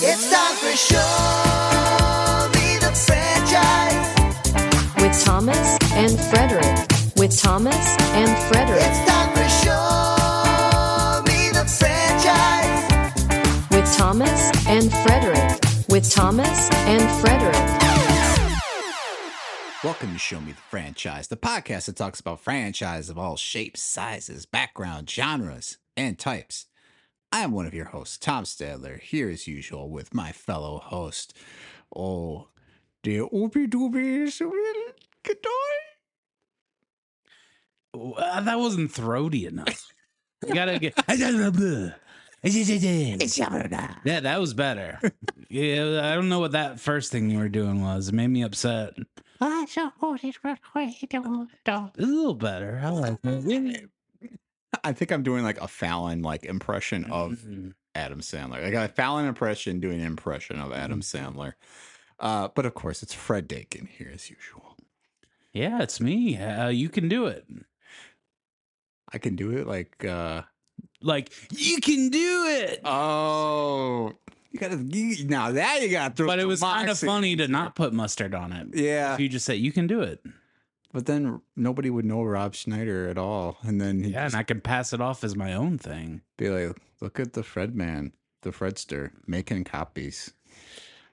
It's time for Show Me the Franchise. With Thomas and Frederick. With Thomas and Frederick. It's time for Show Me the Franchise. With Thomas and Frederick. With Thomas and Frederick. Welcome to Show Me the Franchise, the podcast that talks about franchise of all shapes, sizes, backgrounds, genres, and types. I am one of your hosts, Tom Stadler, here as usual with my fellow host, the Oopie Doopie That wasn't throaty enough. You gotta get. Yeah, that was better. Yeah, I don't know what that first thing you were doing was. It made me upset. It's a little better. I like it. I think I'm doing like a Fallon impression of Adam Sandler. I got a Fallon impression doing an impression of Adam Sandler. But of course, it's Fred Dakin here as usual. Yeah, it's me. You can do it. I can do it like you can do it. Oh, you gotta throw. But it was kind of funny to not put mustard on it. Yeah, if you just say you can do it. But then nobody would know Rob Schneider at all, and then and I can pass it off as my own thing. Be like, look at the Fred man, the Fredster, making copies.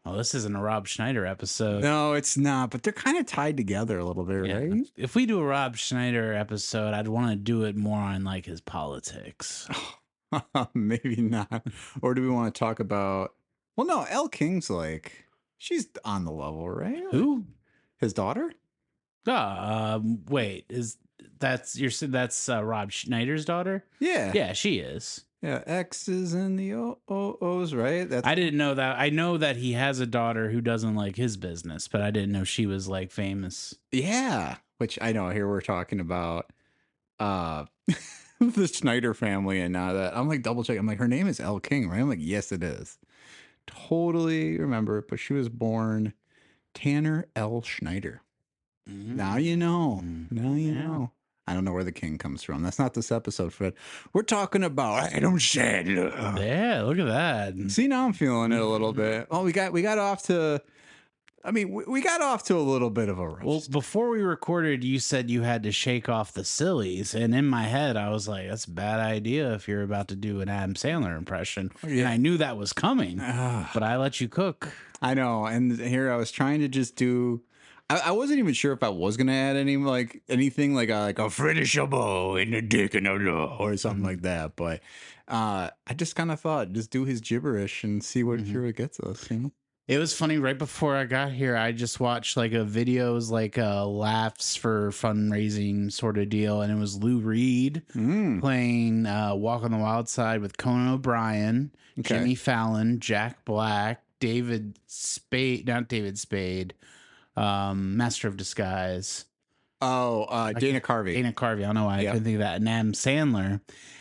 Oh, this isn't a Rob Schneider episode. No, it's not. But they're kind of tied together a little bit, right? If we do a Rob Schneider episode, I'd want to do it more on his politics. Maybe not. Or do we want to talk about? Well, no. Elle King's she's on the level, right? Who? His daughter? Wait, that's Rob Schneider's daughter? Yeah, she is. Yeah, X's and the O's, right? I didn't know that. I know that he has a daughter who doesn't like his business, but I didn't know she was famous. Yeah, which I know. Here we're talking about the Schneider family, and now that I'm double checking, I'm like, her name is Elle King, right? I'm like, yes, it is. Totally remember it, but she was born Tanner L. Schneider. Now you know. Now you know. I don't know where the king comes from. That's not this episode, Fred. We're talking about Adam Sandler. Yeah, look at that. See, now I'm feeling it a little bit. Oh, we got off to. I mean, we got off to a little bit of a rush. Well, before we recorded, you said you had to shake off the sillies, and in my head, I was like, "That's a bad idea if you're about to do an Adam Sandler impression." Oh, yeah. And I knew that was coming, but I let you cook. I know, and here I was trying to just do. I wasn't even sure if I was gonna add any anything like a Freddy Shobo in the dick and or something like that, but I just kind of thought just do his gibberish and see what it gets us. You know? It was funny. Right before I got here, I just watched a videos laughs for fundraising sort of deal, and it was Lou Reed playing Walk on the Wild Side with Conan O'Brien, Jimmy Fallon, Jack Black, not David Spade. Master of Disguise. Dana Carvey. Dana Carvey. I don't know why I couldn't think of that. And Adam Sandler.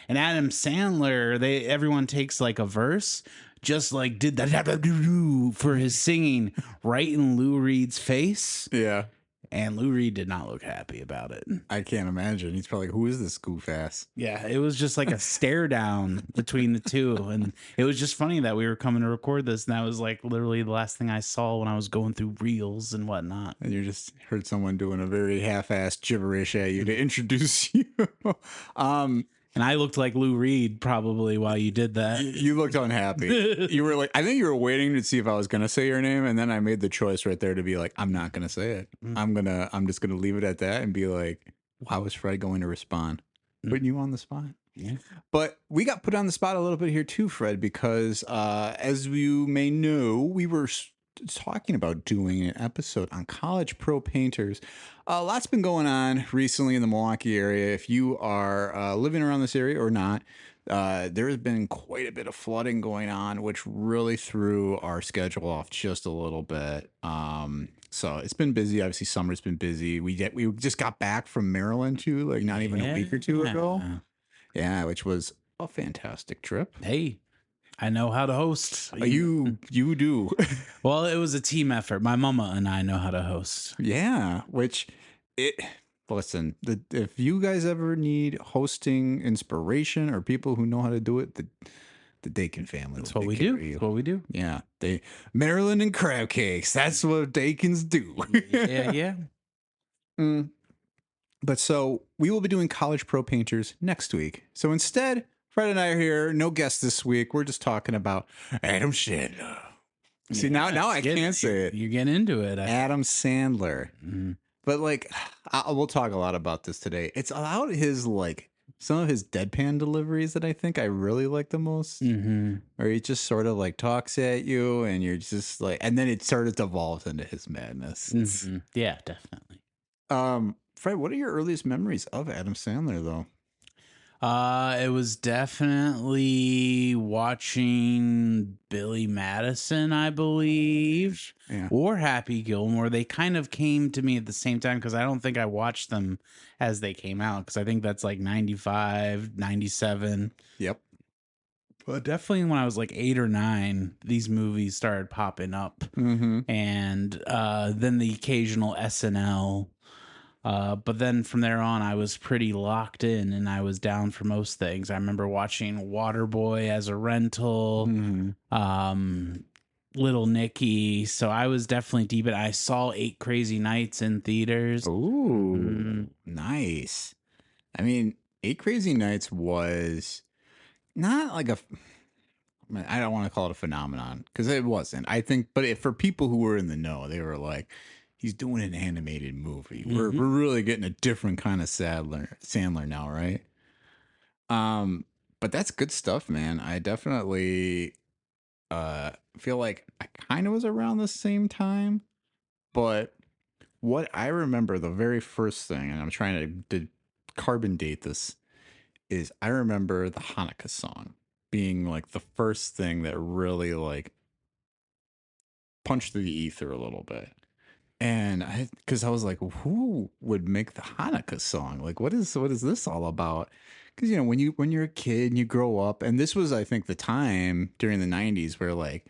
And Adam Sandler, everyone takes a verse, just did that for his singing right in Lou Reed's face. Yeah. And Lou Reed did not look happy about it. I can't imagine. He's probably who is this goof ass? Yeah, it was just a stare down between the two. And it was just funny that we were coming to record this. And that was literally the last thing I saw when I was going through reels and whatnot. And you just heard someone doing a very half-assed gibberish at you to introduce you. And I looked like Lou Reed probably while you did that. You looked unhappy. You were I think you were waiting to see if I was going to say your name. And then I made the choice right there to be I'm not going to say it. I'm just going to leave it at that and be how is Fred going to respond? Putting you on the spot. Yeah. But we got put on the spot a little bit here too, Fred, because as you may know, we were talking about doing an episode on college pro painters. A lot's been going on recently in the Milwaukee area. If you are living around this area or not, there has been quite a bit of flooding going on, which really threw our schedule off just a little bit. So it's been busy. Obviously, summer's been busy. We just got back from Maryland too, not even a week or two ago. Yeah, which was a fantastic trip. Hey, I know how to host. You do. Well, it was a team effort. My mama and I know how to host. Yeah, listen, if you guys ever need hosting inspiration or people who know how to do it, the The Dakin family. That's what we do. That's what we do. Yeah, they Maryland and crab cakes. That's what Dakins do. Yeah. Mm. But so we will be doing College Pro Painters next week. So instead, Fred and I are here. No guest this week. We're just talking about Adam Sandler. See, now I can't say it. You're getting into it. Adam Sandler. But like, we'll talk a lot about this today. It's about his like some of his deadpan deliveries that I think I really like the most. Where he just sort of like talks at you, and you're just like, and then it sort of devolves into his madness. Yeah, definitely. Fred, what are your earliest memories of Adam Sandler, though? It was definitely watching Billy Madison, I believe, or Happy Gilmore. They kind of came to me at the same time because I don't think I watched them as they came out because I think that's like 95, 97. Yep. But definitely when I was like 8 or 9, these movies started popping up. And then the occasional SNL. But then from there on, I was pretty locked in and I was down for most things. I remember watching Waterboy as a rental, Little Nicky. So I was definitely deep in. I saw 8 Crazy Nights in theaters. Ooh, nice. I mean, 8 Crazy Nights was not like I don't want to call it a phenomenon because it wasn't. I think, but for people who were in the know, they were like, he's doing an animated movie. We're really getting a different kind of Sandler now, right? But that's good stuff, man. I definitely feel like I kind of was around the same time, but what I remember the very first thing, and I'm trying to carbon date this, is I remember the Chanukah song being like the first thing that really like punched through the ether a little bit. And because I was like, who would make the Hanukkah song? Like, what is this all about? Because when you're a kid and you grow up, and this was, I think, the time during the '90s where like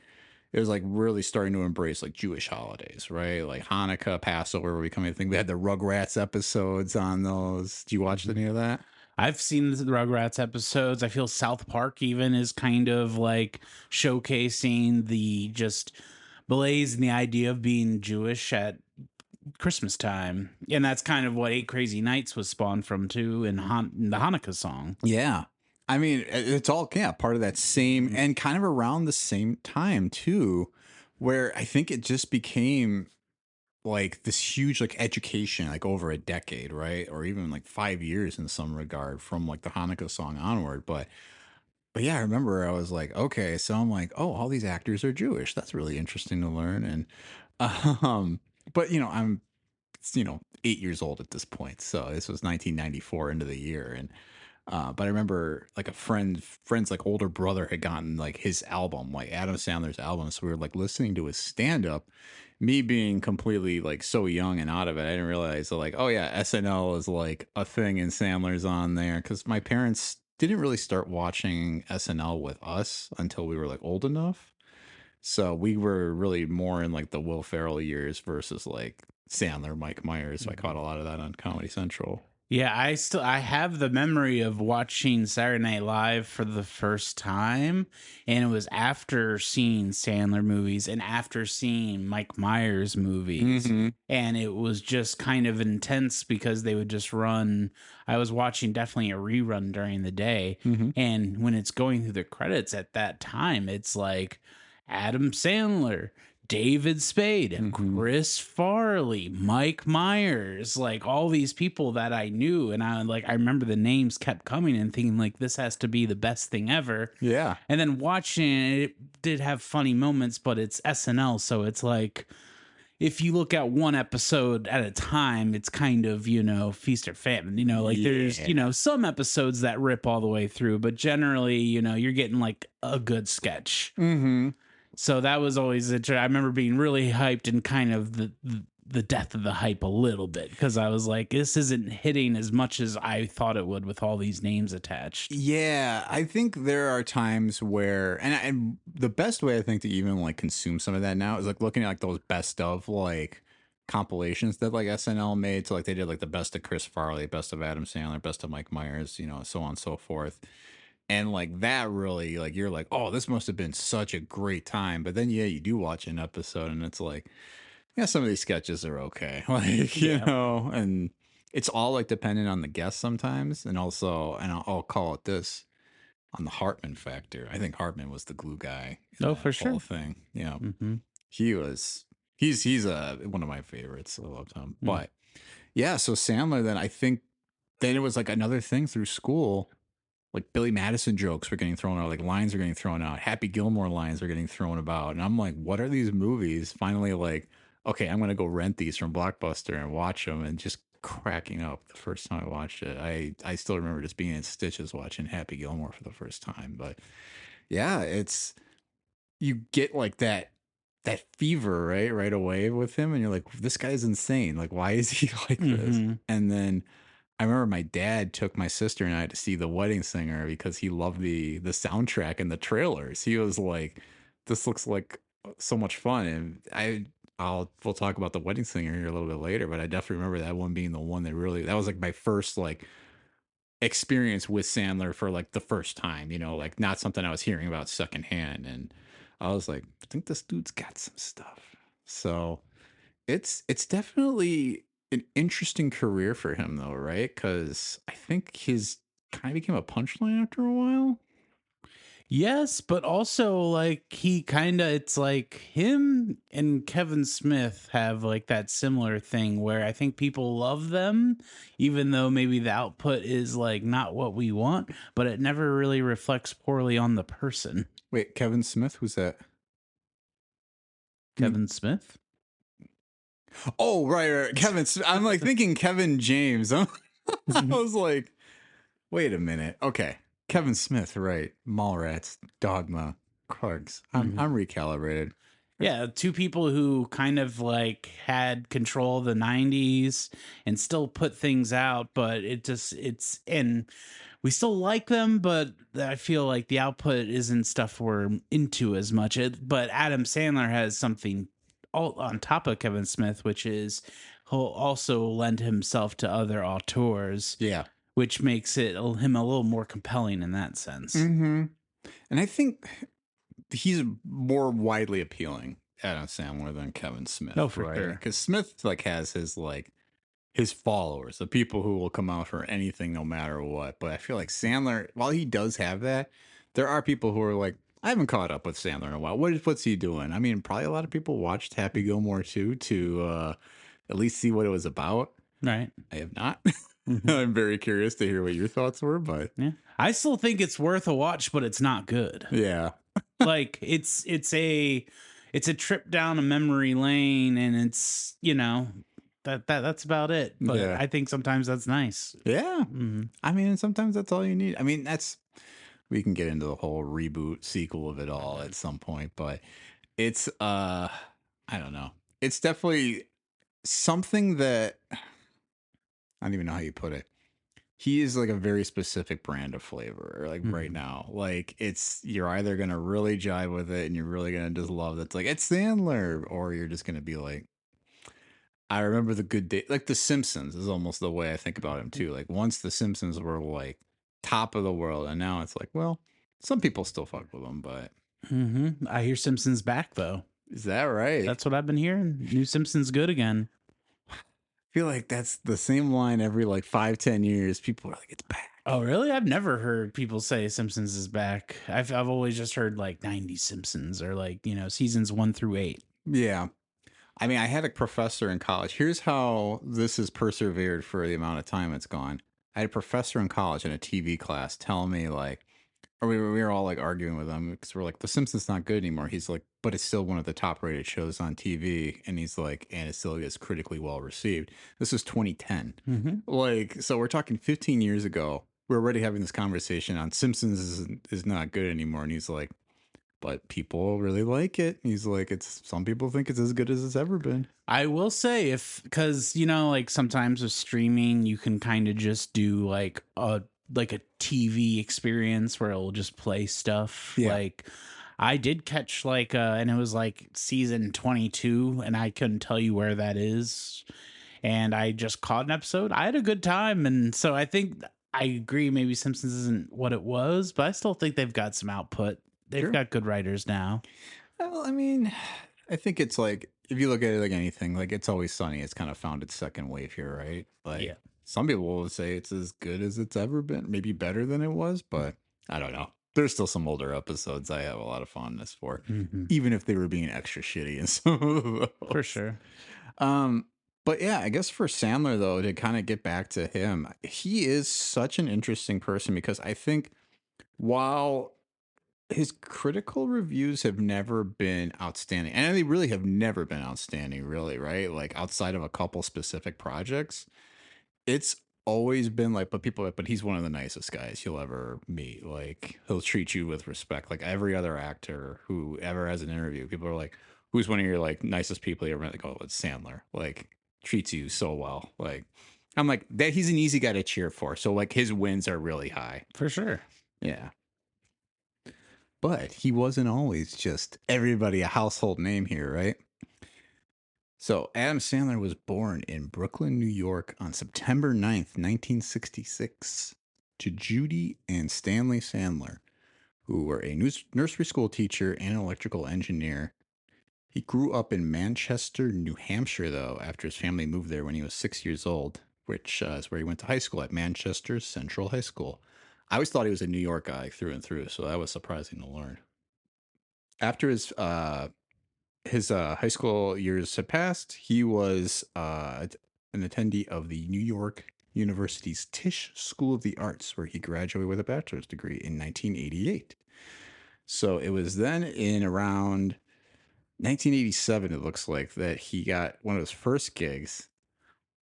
it was like really starting to embrace like Jewish holidays, right? Like Hanukkah, Passover were becoming a thing. We had the Rugrats episodes on those. Do you watch any of that? I've seen the Rugrats episodes. I feel South Park even is kind of like showcasing the just malaise and the idea of being Jewish at Christmas time. And that's kind of what 8 Crazy Nights was spawned from too in the Hanukkah song. Yeah. I mean, it's all part of that same and kind of around the same time too, where I think it just became like this huge like education like over a decade, right? Or even like 5 years in some regard from like the Hanukkah song onward. But yeah, I remember I was like, okay, so I'm like, oh, all these actors are Jewish. That's really interesting to learn. And but I'm 8 years old at this point. So this was 1994 into the year. And but I remember like a friend's like older brother had gotten like his album, like Adam Sandler's album. So we were like listening to his stand up. Me being completely like so young and out of it, I didn't realize that like, oh yeah, SNL is like a thing and Sandler's on there. Because my parents didn't really start watching SNL with us until we were like old enough. So we were really more in like the Will Ferrell years versus like Sandler, Mike Myers. So I caught a lot of that on Comedy Central. Yeah, I have the memory of watching Saturday Night Live for the first time, and it was after seeing Sandler movies and after seeing Mike Myers movies, and it was just kind of intense because they would just run. I was watching definitely a rerun during the day, and when it's going through the credits at that time, it's like Adam Sandler, David Spade, Chris Farley, Mike Myers, like all these people that I knew. And I remember the names kept coming and thinking like, this has to be the best thing ever. Yeah. And then watching it did have funny moments, but it's SNL. So it's like, if you look at one episode at a time, it's kind of, feast or famine, there's, some episodes that rip all the way through, but generally, you're getting like a good sketch. So that was always I remember being really hyped and kind of the death of the hype a little bit because I was like, this isn't hitting as much as I thought it would with all these names attached. Yeah, I think there are times where, and the best way I think to even like consume some of that now is like looking at like those best of like compilations that like SNL made. So like they did like the best of Chris Farley, best of Adam Sandler, best of Mike Myers, so on and so forth. And like that really, like you're like, oh, this must have been such a great time. But then, yeah, you do watch an episode and it's like, yeah, some of these sketches are okay. Like, you Yeah. know, and it's all like dependent on the guest sometimes. And also, and I'll call it this on the Hartman factor. I think Hartman was the glue guy in Oh, that for sure. whole thing. Yeah. Mm-hmm. He's one of my favorites. I love him. Mm. But yeah, so Sandler, then I think then it was like another thing through school. Like Billy Madison jokes were getting thrown out, like lines are getting thrown out, Happy Gilmore lines are getting thrown about. And I'm like, what are these movies? Finally, like, okay, I'm going to go rent these from Blockbuster and watch them, and just cracking up the first time I watched it. I still remember just being in stitches watching Happy Gilmore for the first time. But yeah, it's, you get like that fever right away with him, and you're like, this guy's insane. Like, why is he like this? Mhm. And then I remember my dad took my sister and I to see The Wedding Singer because he loved the soundtrack and the trailers. He was like, "This looks like so much fun." And we'll talk about The Wedding Singer here a little bit later, but I definitely remember that one being the one that was like my first like experience with Sandler for like the first time. You know, like not something I was hearing about secondhand, and I was like, I think this dude's got some stuff. So it's definitely an interesting career for him though, right? Because I think his kind of became a punchline after a while. Yes, but also like he kind of, it's like him and Kevin Smith have like that similar thing where I think people love them even though maybe the output is like not what we want, but it never really reflects poorly on the person. Wait, Kevin Smith, who's that? Kevin Smith? Oh, right. Kevin Smith. I'm like thinking Kevin James. I was like, wait a minute. Okay. Kevin Smith, right. Mallrats, Dogma, Clarks. I'm recalibrated. Yeah, two people who kind of like had control of the 90s and still put things out, but and we still like them, but I feel like the output isn't stuff we're into as much. But Adam Sandler has something all on top of Kevin Smith, which is he'll also lend himself to other auteurs, Yeah. which makes him a little more compelling in that sense. Mm-hmm. And I think he's more widely appealing, Adam Sandler, than Kevin Smith. Oh, for sure. Because Smith like has his followers, the people who will come out for anything no matter what. But I feel like Sandler, while he does have that, there are people who are like, I haven't caught up with Sandler in a while. What's he doing? I mean, probably a lot of people watched Happy Gilmore too to at least see what it was about. Right. I have not. I'm very curious to hear what your thoughts were, but Yeah. I still think it's worth a watch, but it's not good. yeah. Like it's a trip down a memory lane, and it's, you know, that's about it. But Yeah. I think sometimes that's nice. Yeah. Mm-hmm. I mean, and sometimes that's all you need. I mean, we can get into the whole reboot sequel of it all at some point, but it's I don't know. It's definitely something that I don't even know how you put it. He is like a very specific brand of flavor, like right now. Like you're either gonna really jive with it and you're really gonna just love it. It's like it's Sandler, or you're just gonna be like, I remember the good day. Like The Simpsons is almost the way I think about him too. Like once The Simpsons were like top of the world, and now it's like, well, some people still fuck with them, but I hear Simpsons back though. is that right? That's what I've been hearing. New Simpsons good again. I feel like that's the same line every like 5-10 years. People are like, it's back. Oh, really? I've never heard people say Simpsons is back. I've always just heard like 90s Simpsons or like, you know, seasons 1 through 8. Yeah. I mean, I had a professor in college. Here's how this has persevered for the amount of time it's gone. I had a professor in college in a TV class tell me like, or we were all like arguing with him because we're like, The Simpsons not good anymore. He's like, but it's still one of the top rated shows on TV. And he's like, and it still gets critically well received. This is 2010. Like, so we're talking 15 years ago. We're already having this conversation on Simpsons is not good anymore. And he's like, but people really like it. He's like, some people think it's as good as it's ever been. I will say because, you know, like sometimes with streaming, you can kind of just do like a TV experience where it'll just play stuff. Yeah. Like I did catch like, and it was like season 22 and I couldn't tell you where that is. And I just caught an episode. I had a good time. And so I think I agree. Maybe Simpsons isn't what it was, but I still think they've got some output. They've Sure. got good writers now. Well, I mean, I think it's like if you look at it like anything, like It's Always Sunny, it's kind of found its second wave here, right? Like Yeah. some people will say it's as good as it's ever been, maybe better than it was, but I don't know. There's still some older episodes I have a lot of fondness for, even if they were being extra shitty and some of those. For sure. Um, but yeah, I guess for Sandler though, to kind of get back to him, he is such an interesting person because I think while his critical reviews have never been outstanding, and they really have never been outstanding, really, right? Like outside of a couple specific projects, it's always been like, but people, but he's one of the nicest guys you'll ever meet. Like he'll treat you with respect, like every other actor who ever has an interview. People are like, "Who's one of your like nicest people you ever met?" Like, "Oh, it's Sandler." Like treats you so well. Like I'm like that. He's an easy guy to cheer for. So like his wins are really high. For sure. Yeah. But he wasn't always just everybody a household name here, right? So Adam Sandler was born in Brooklyn, New York on September 9th, 1966, to Judy and Stanley Sandler, who were a nursery school teacher and an electrical engineer. He grew up in Manchester, New Hampshire, though, after his family moved there when he was 6 years old, which is where he went to high school at Manchester Central High School. I always thought he was a New York guy through and through, so that was surprising to learn. After his high school years had passed, he was an attendee of the New York University's Tisch School of the Arts, where he graduated with a bachelor's degree in 1988. So it was then in around 1987, it looks like, that he got one of his first gigs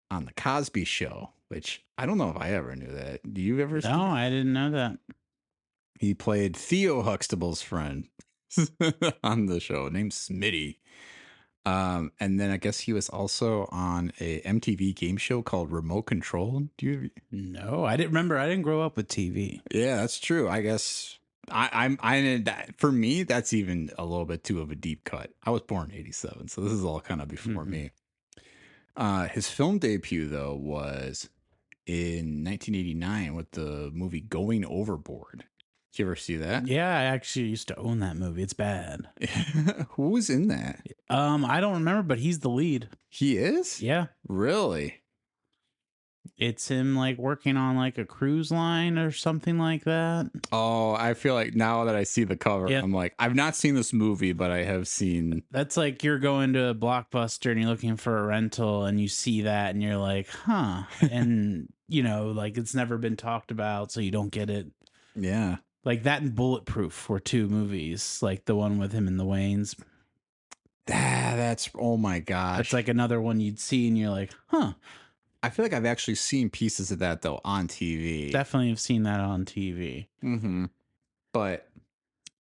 on The Cosby Show, which I don't know if I ever knew that. Do you ever? No, I didn't know that. He played Theo Huxtable's friend on the show, named Smitty. And then I guess he was also on a MTV game show called Remote Control. Do you? No, I didn't remember. I didn't grow up with TV. Yeah, that's true. I guess for me, that's even a little bit too of a deep cut. I was born in '87, so this is all kind of before me. His film debut though was in 1989 with the movie Going Overboard. Did you ever see that? Yeah, I actually used to own that movie. It's bad. Who was in that? I don't remember, but he's the lead. He is? Yeah. Really? It's him like working on like a cruise line or something like that. Oh, I feel like now that I see the cover, Yeah. I'm like, I've not seen this movie, but I have seen. That's like you're going to a Blockbuster and you're looking for a rental and you see that and you're like, huh. And, like it's never been talked about, so you don't get it. Yeah. Like that and Bulletproof were two movies, like the one with him and the Waynes. That's, oh my gosh. That's like another one you'd see and you're like, huh. I feel like I've actually seen pieces of that though on TV. Definitely have seen that on TV. Mm-hmm. But,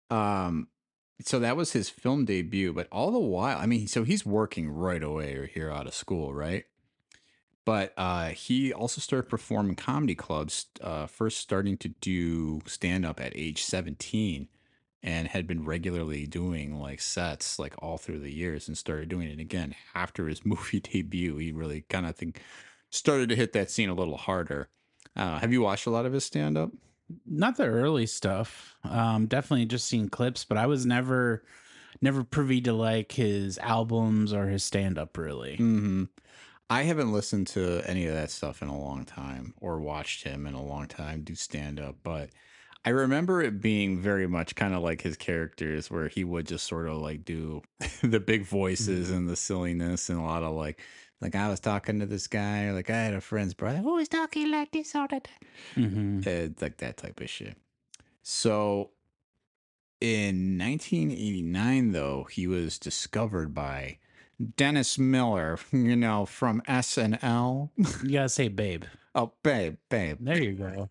so that was his film debut, but all the while, I mean, so he's working right away here out of school, right? But he also started performing comedy clubs, first starting to do stand-up at age 17, and had been regularly doing like sets like all through the years, and started doing it again after his movie debut. He really kind of started to hit that scene a little harder. Have you watched a lot of his stand-up? Not the early stuff. Definitely just seen clips, but I was never privy to like his albums or his stand-up really. Mm-hmm. I haven't listened to any of that stuff in a long time or watched him in a long time do stand up, but I remember it being very much kind of like his characters where he would just sort of like do the big voices and the silliness and a lot of like I was talking to this guy, like I had a friend's brother who was talking like this all the time. It's like that type of shit. So in 1989, though, he was discovered by Dennis Miller, from SNL. You gotta say babe. Oh, babe. There you go.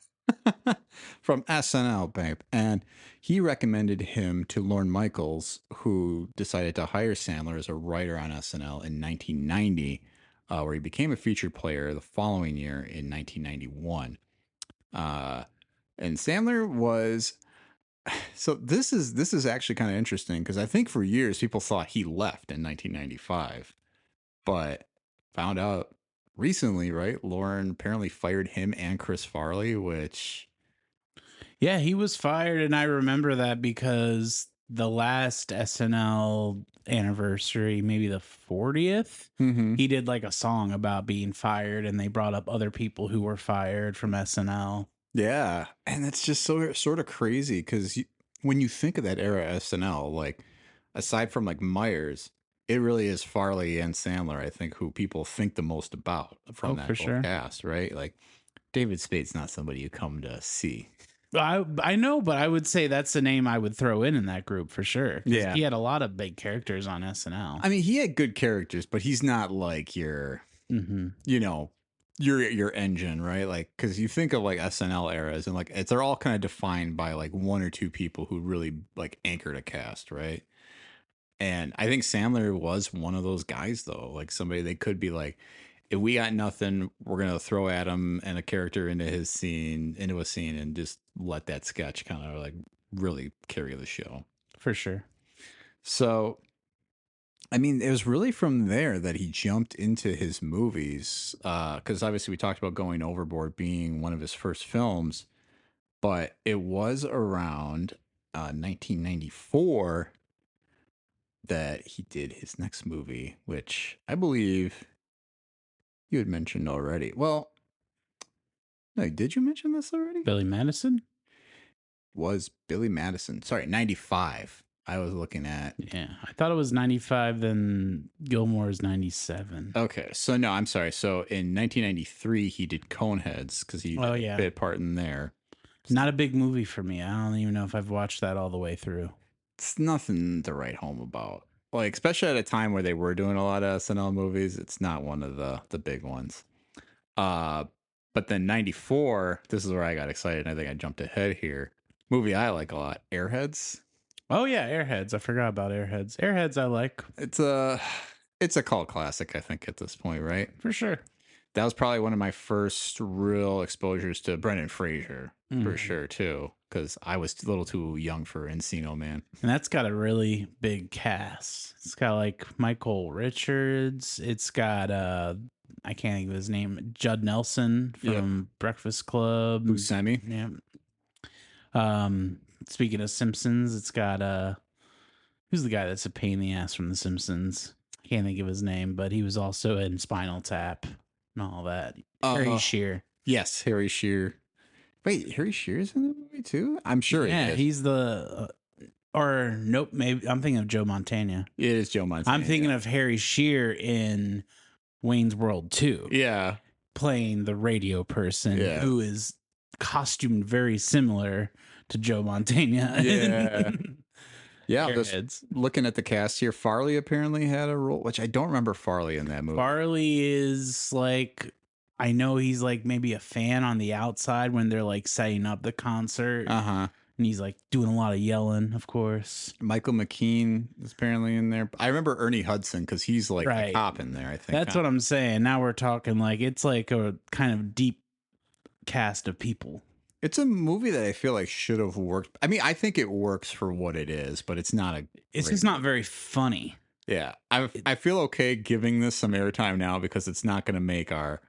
From SNL, babe. And he recommended him to Lorne Michaels, who decided to hire Sandler as a writer on SNL in 1990, where he became a featured player the following year in 1991. And Sandler was... So this is actually kind of interesting because I think for years people thought he left in 1995, but found out recently, right? Lauren apparently fired him and Chris Farley, which Yeah, he was fired, and I remember that because the last SNL anniversary, maybe the 40th, he did like a song about being fired, and they brought up other people who were fired from SNL. yeah, and that's just so sort of crazy because when you think of that era SNL, like aside from like Myers, it really is Farley and Sandler, I think, who people think the most about from Oh, that for whole sure. cast, right? Like David Spade's not somebody you come to see. I know, but I would say that's the name I would throw in that group for sure. 'Cause Yeah. he had a lot of big characters on SNL. I mean, he had good characters, but he's not like your, Mm-hmm. you know, your engine, right? Like, because you think of like SNL eras, and like they're all kind of defined by like one or two people who really like anchored a cast, right? And I think Sandler was one of those guys, though. Like somebody they could be like, if we got nothing, we're gonna throw Adam and a character into a scene, and just let that sketch kind of like really carry the show. For sure. So, I mean, it was really from there that he jumped into his movies, because obviously we talked about Going Overboard being one of his first films, but it was around 1994 that he did his next movie, which I believe you had mentioned already. Well, no, did you mention this already? Billy Madison? Was Billy Madison? Sorry, 95. I was looking at. Yeah. I thought it was 95, then Gilmore is 97. Okay, so no, I'm sorry. So in 1993, he did Coneheads because he Oh, yeah. bit a part in there. Not a big movie for me. I don't even know if I've watched that all the way through. It's nothing to write home about. Like, especially at a time where they were doing a lot of SNL movies, it's not one of the big ones. But then 94, this is where I got excited. I think I jumped ahead here. Movie I like a lot, Airheads. Oh, yeah. Airheads. I forgot about Airheads. Airheads I like. It's a cult classic, I think, at this point, right? For sure. That was probably one of my first real exposures to Brendan Fraser, for sure, too, because I was a little too young for Encino Man. And that's got a really big cast. It's got like Michael Richards. It's got I can't think of his name. Judd Nelson from Breakfast Club. Buscemi. Yeah. Speaking of Simpsons, it's got who's the guy that's a pain in the ass from The Simpsons? I can't think of his name, but he was also in Spinal Tap and all that. Harry Shearer. Yes, Harry Shearer. Wait, Harry Shearer's in the movie too? I'm sure he is. He's the or nope, maybe I'm thinking of Joe Montana. It is Joe Montana. I'm thinking of Harry Shearer in Wayne's World 2. Yeah. Playing the radio person who is costumed very similar to Joe Montana. Yeah. Yeah, Airheads. looking at the cast here, Farley apparently had a role, which I don't remember Farley in that movie. Farley is like, I know he's like maybe a fan on the outside when they're like setting up the concert. Uh-huh. And he's like doing a lot of yelling, of course. Michael McKean is apparently in there. I remember Ernie Hudson because he's like a cop in there, I think. That's what I'm saying. Now we're talking like it's like a kind of deep cast of people. It's a movie that I feel like should have worked. I mean, I think it works for what it is, but it's not a. It's just not very funny. Yeah, I feel okay giving this some airtime now because it's not going to make our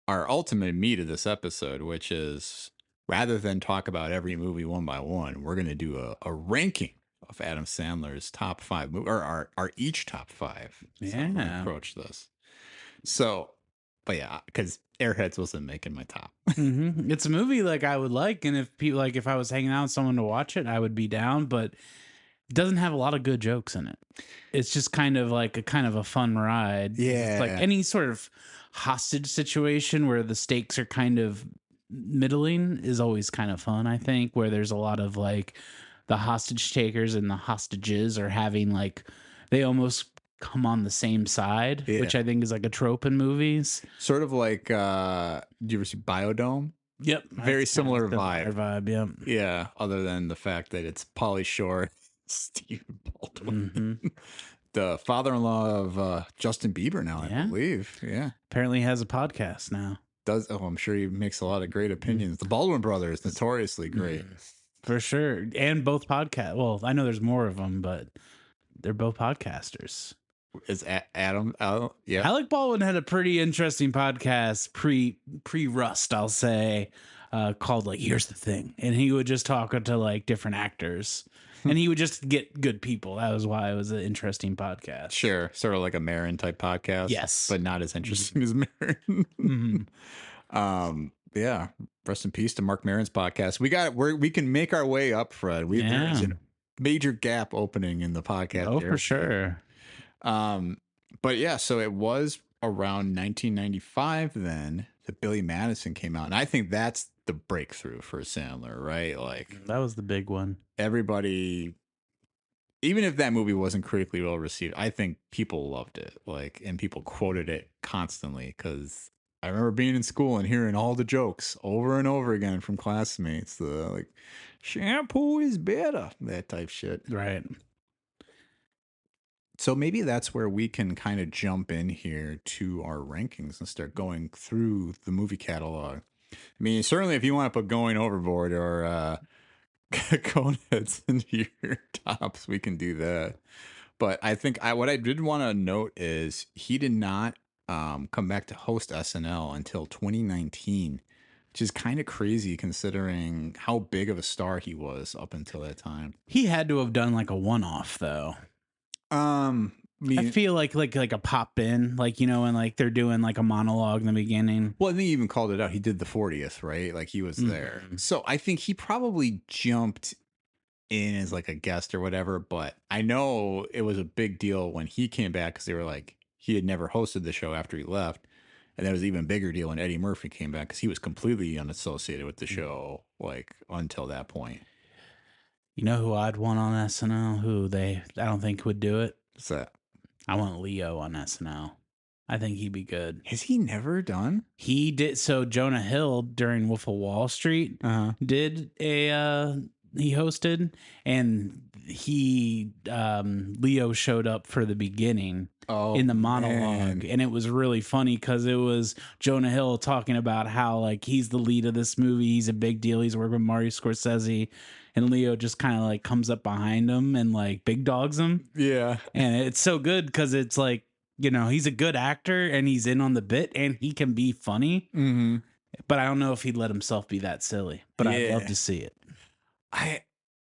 ultimate meat of this episode, which is rather than talk about every movie one by one, we're going to do a ranking of Adam Sandler's top 5 movies, or our each top 5. Yeah, approach this. So, but yeah, because Airheads wasn't making my top. It's a movie like I would like, and if people like if I was hanging out with someone to watch it, I would be down. But it doesn't have a lot of good jokes in it. It's just kind of like a fun ride. Yeah, it's like any sort of hostage situation where the stakes are kind of middling is always kind of fun. I think where there's a lot of like the hostage takers and the hostages are having like they almost come on the same side, which I think is like a trope in movies. Sort of like, do you ever see Biodome? Yep. Very similar vibe. Yeah. Yeah. Other than the fact that it's Pauly Shore, Steve Baldwin, the father-in-law of Justin Bieber now, I believe. Yeah. Apparently he has a podcast now. I'm sure he makes a lot of great opinions. The Baldwin brothers, notoriously great. For sure. And both podcast. Well, I know there's more of them, but they're both podcasters. Is Adam? Yeah. Alec Baldwin had a pretty interesting podcast pre Rust, I'll say, called like "Here's the Thing," and he would just talk to like different actors, and he would just get good people. That was why it was an interesting podcast. Sure, sort of like a Marin type podcast. Yes. but not as interesting as Marin. Yeah. Rest in peace to Mark Maron's podcast. We can make our way up, Fred. There's a major gap opening in the podcast. Oh, for sure. But yeah, so it was around 1995 then that Billy Madison came out, and I think that's the breakthrough for Sandler, right? Like That was the big one. everybody, even if that movie wasn't critically well received, I think people loved it, like, and people quoted it constantly because I remember being in school and hearing all the jokes over and over again from classmates. The like, shampoo is better, that type shit. Right. So maybe that's where we can kind of jump in here to our rankings and start going through the movie catalog. I mean, certainly if you want to put Going Overboard or Coneheads into your tops, we can do that. But I think what I did want to note is he did not come back to host SNL until 2019, which is kind of crazy considering how big of a star he was up until that time. He had to have done like a one-off though. I feel like a pop in, like, you know, and like they're doing like a monologue in the beginning. Well, I think he even called it out. He did the 40th, right? Like he was there. So I think he probably jumped in as like a guest or whatever. But I know it was a big deal when he came back because they were like, he had never hosted the show after he left. And that was an even bigger deal when Eddie Murphy came back because he was completely unassociated with the show, like until that point. You know who I'd want on SNL? Who I don't think would do it? What's that? I want Leo on SNL. I think he'd be good. Has he never done? He did. So Jonah Hill during Wolf of Wall Street did he hosted, and Leo showed up for the beginning in the monologue, man. and it was really funny because it was Jonah Hill talking about how like he's the lead of this movie, he's a big deal, he's working with Marty Scorsese, and Leo just kind of like comes up behind him and like big dogs him. Yeah. And it's so good because it's like, you know, he's a good actor and he's in on the bit and he can be funny. Mm-hmm. But I don't know if he'd let himself be that silly. But I'd love to see it.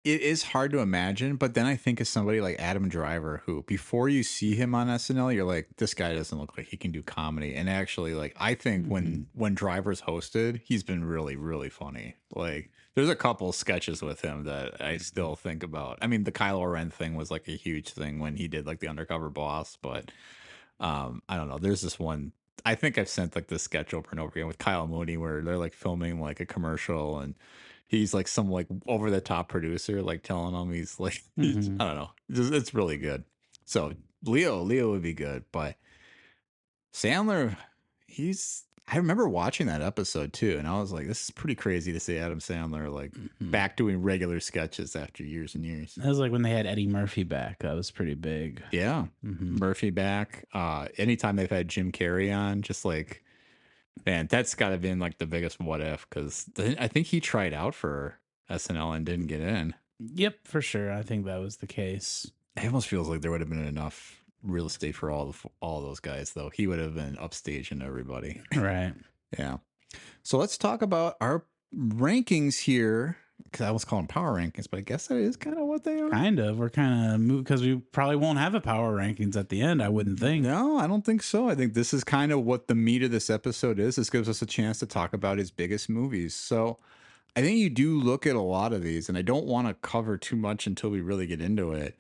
It is hard to imagine, but then I think of somebody like Adam Driver, who before you see him on SNL, you're like, this guy doesn't look like he can do comedy. And actually, like, I think when Driver's hosted, he's been really, really funny. Like, there's a couple sketches with him that I still think about. I mean, the Kylo Ren thing was like a huge thing when he did like the undercover boss, but I don't know. There's this one. I think I've sent like this sketch over and over again with Kyle Mooney where they're like filming like a commercial and he's like some like over the top producer, like telling him he's like, I don't know. It's really good. So Leo would be good, but Sandler, I remember watching that episode too. And I was like, this is pretty crazy to see Adam Sandler like back doing regular sketches after years and years. That was like when they had Eddie Murphy back. That was pretty big. Yeah. Murphy back. Anytime they've had Jim Carrey on, just like, man, that's got to been like the biggest what if, because I think he tried out for SNL and didn't get in. Yep, for sure. I think that was the case. It almost feels like there would have been enough real estate for all those guys, though. He would have been upstaging everybody. Right. Yeah. So let's talk about our rankings here. Because I was calling power rankings, but I guess that is kind of what they are. Kind of. We're kind of moved because we probably won't have a power rankings at the end, I wouldn't think. No, I don't think so. I think this is kind of what the meat of this episode is. This gives us a chance to talk about his biggest movies. So I think you do look at a lot of these, and I don't want to cover too much until we really get into it.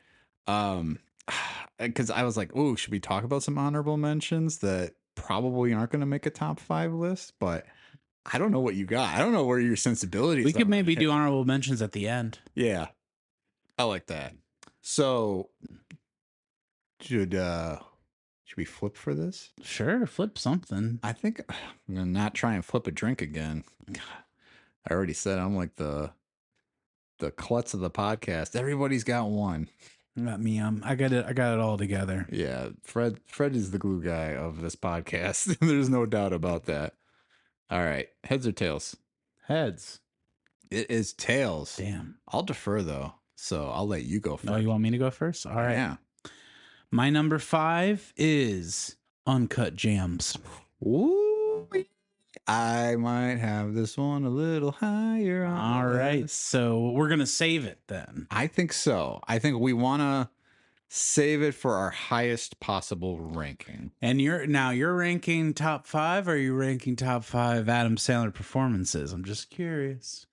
Because I was like, oh, should we talk about some honorable mentions that probably aren't going to make a top 5 list? But I don't know what you got. I don't know where your sensibilities are. We could maybe do honorable mentions at the end. Yeah. I like that. So should we flip for this? Sure, flip something. I think I'm gonna not try and flip a drink again. I already said I'm like the klutz of the podcast. Everybody's got one. Not me. I got it all together. Yeah, Fred is the glue guy of this podcast. There's no doubt about that. All right, heads or tails? Heads. It is tails. Damn. I'll defer though, so I'll let you go first. Oh, you want me to go first? All right. Yeah. My number 5 is Uncut Gems. Ooh, I might have this one a little higher on All the right, list. so we're gonna save it then. I think so. I think we want to save it for our highest possible ranking. And you're ranking top 5, or are you ranking top 5 Adam Sandler performances? I'm just curious.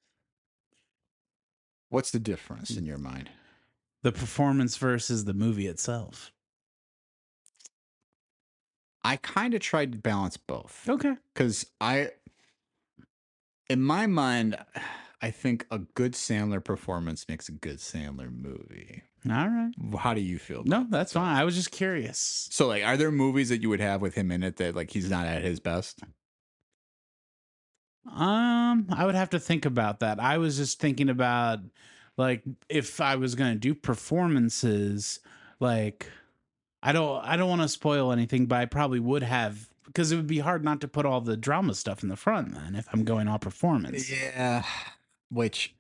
What's the difference in your mind? The performance versus the movie itself. I kind of tried to balance both. Okay. Because in my mind, I think a good Sandler performance makes a good Sandler movie. All right. How do you feel? No, that's fine. I was just curious. So, like, are there movies that you would have with him in it that, like, he's not at his best? I would have to think about that. I was just thinking about, like, if I was going to do performances, like, I don't want to spoil anything, but I probably would have, because it would be hard not to put all the drama stuff in the front then if I'm going all performance. Yeah. Which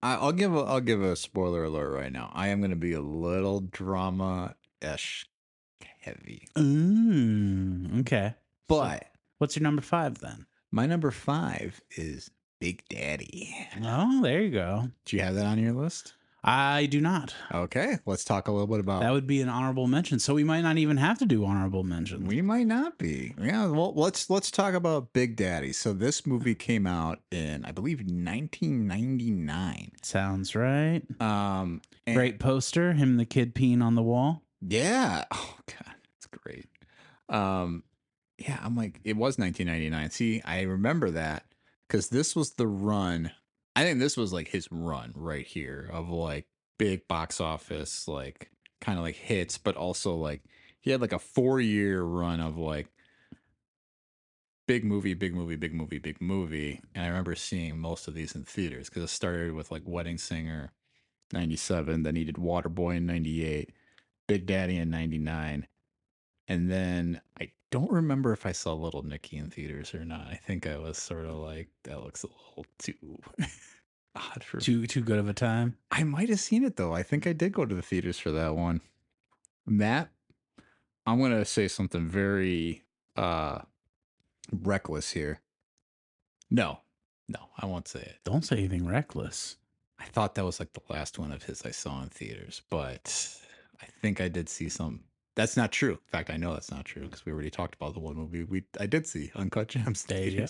I'll give a spoiler alert right now. I am going to be a little drama-ish heavy. Ooh, okay. But What's your number 5 then? my number 5 is Big Daddy. Oh, there you go. Do you have that on your list? I do not. Okay, let's talk a little bit about. That would be an honorable mention. So we might not even have to do honorable mentions. We might not be. Yeah, well, let's talk about Big Daddy. So this movie came out in, I believe, 1999. Sounds right. And- Great poster. Him and the kid peeing on the wall. Yeah. Oh God, it's great. Yeah, I'm like, it was 1999. See, I remember that because this was the run. I think this was like his run right here of like big box office, like kind of like hits, but also like he had like a 4-year run of like big movie, big movie, big movie, big movie. And I remember seeing most of these in theaters because it started with like Wedding Singer 97, then he did Waterboy in 98, Big Daddy in 99. And then I don't remember if I saw Little Nicky in theaters or not. I think I was sort of like, that looks a little too odd for me. Too good of a time. I might have seen it though. I think I did go to the theaters for that one. Matt, I'm going to say something very reckless here. No, I won't say it. Don't say anything reckless. I thought that was like the last one of his I saw in theaters, but I think I did see some. That's not true. In fact, I know that's not true because we already talked about the one movie I did see, Uncut Gems. There you go.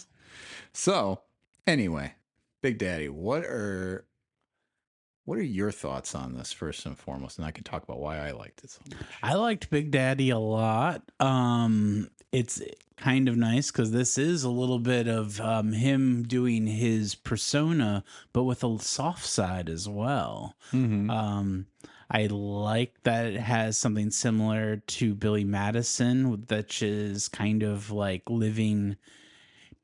So, anyway, Big Daddy, what are your thoughts on this first and foremost? And I can talk about why I liked it so much. I liked Big Daddy a lot. It's kind of nice because this is a little bit of him doing his persona, but with a soft side as well. Mm-hmm. I like that it has something similar to Billy Madison, which is kind of like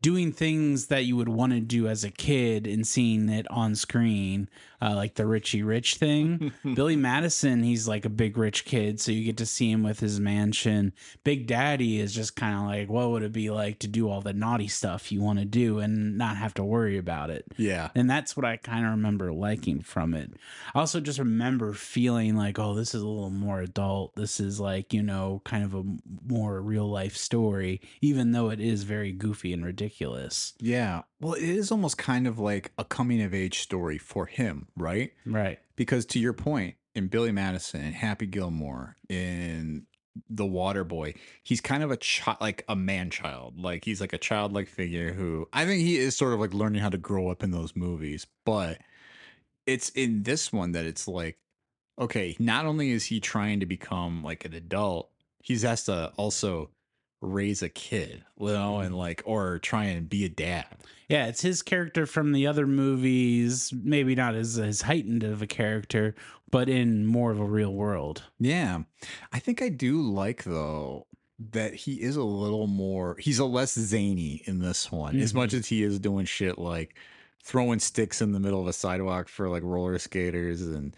doing things that you would want to do as a kid and seeing it on screen, like the Richie Rich thing. Billy Madison, he's like a big rich kid, so you get to see him with his mansion. Big Daddy is just kind of like, what would it be like to do all the naughty stuff you want to do and not have to worry about it? Yeah. And that's what I kind of remember liking from it. I also just remember feeling like, oh, this is a little more adult. This is like, kind of a more real life story, even though it is very goofy and ridiculous. Yeah. Well, it is almost kind of like a coming of age story for him, right? Right. Because to your point, in Billy Madison, in Happy Gilmore, in The Waterboy, he's kind of like a man child. Like he's like a childlike figure who I think he is sort of like learning how to grow up in those movies. But it's in this one that it's like, okay, not only is he trying to become like an adult, he's has to also raise a kid, and like, or try and be a dad. Yeah, it's his character from the other movies, maybe not as heightened of a character, but in more of a real world. Yeah. I think I do like, though, that he is he's a less zany in this one, as much as he is doing shit like throwing sticks in the middle of a sidewalk for like roller skaters and,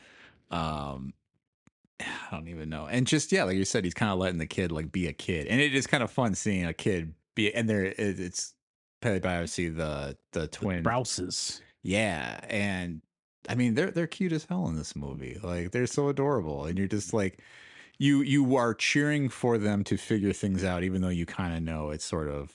I don't even know. And just, yeah, like you said, he's kind of letting the kid like be a kid. And it is kind of fun seeing a kid it's played by obviously the twin Brouses. Yeah, and I mean they're cute as hell in this movie. Like they're so adorable, and you're just like, you are cheering for them to figure things out, even though you kind of know it's sort of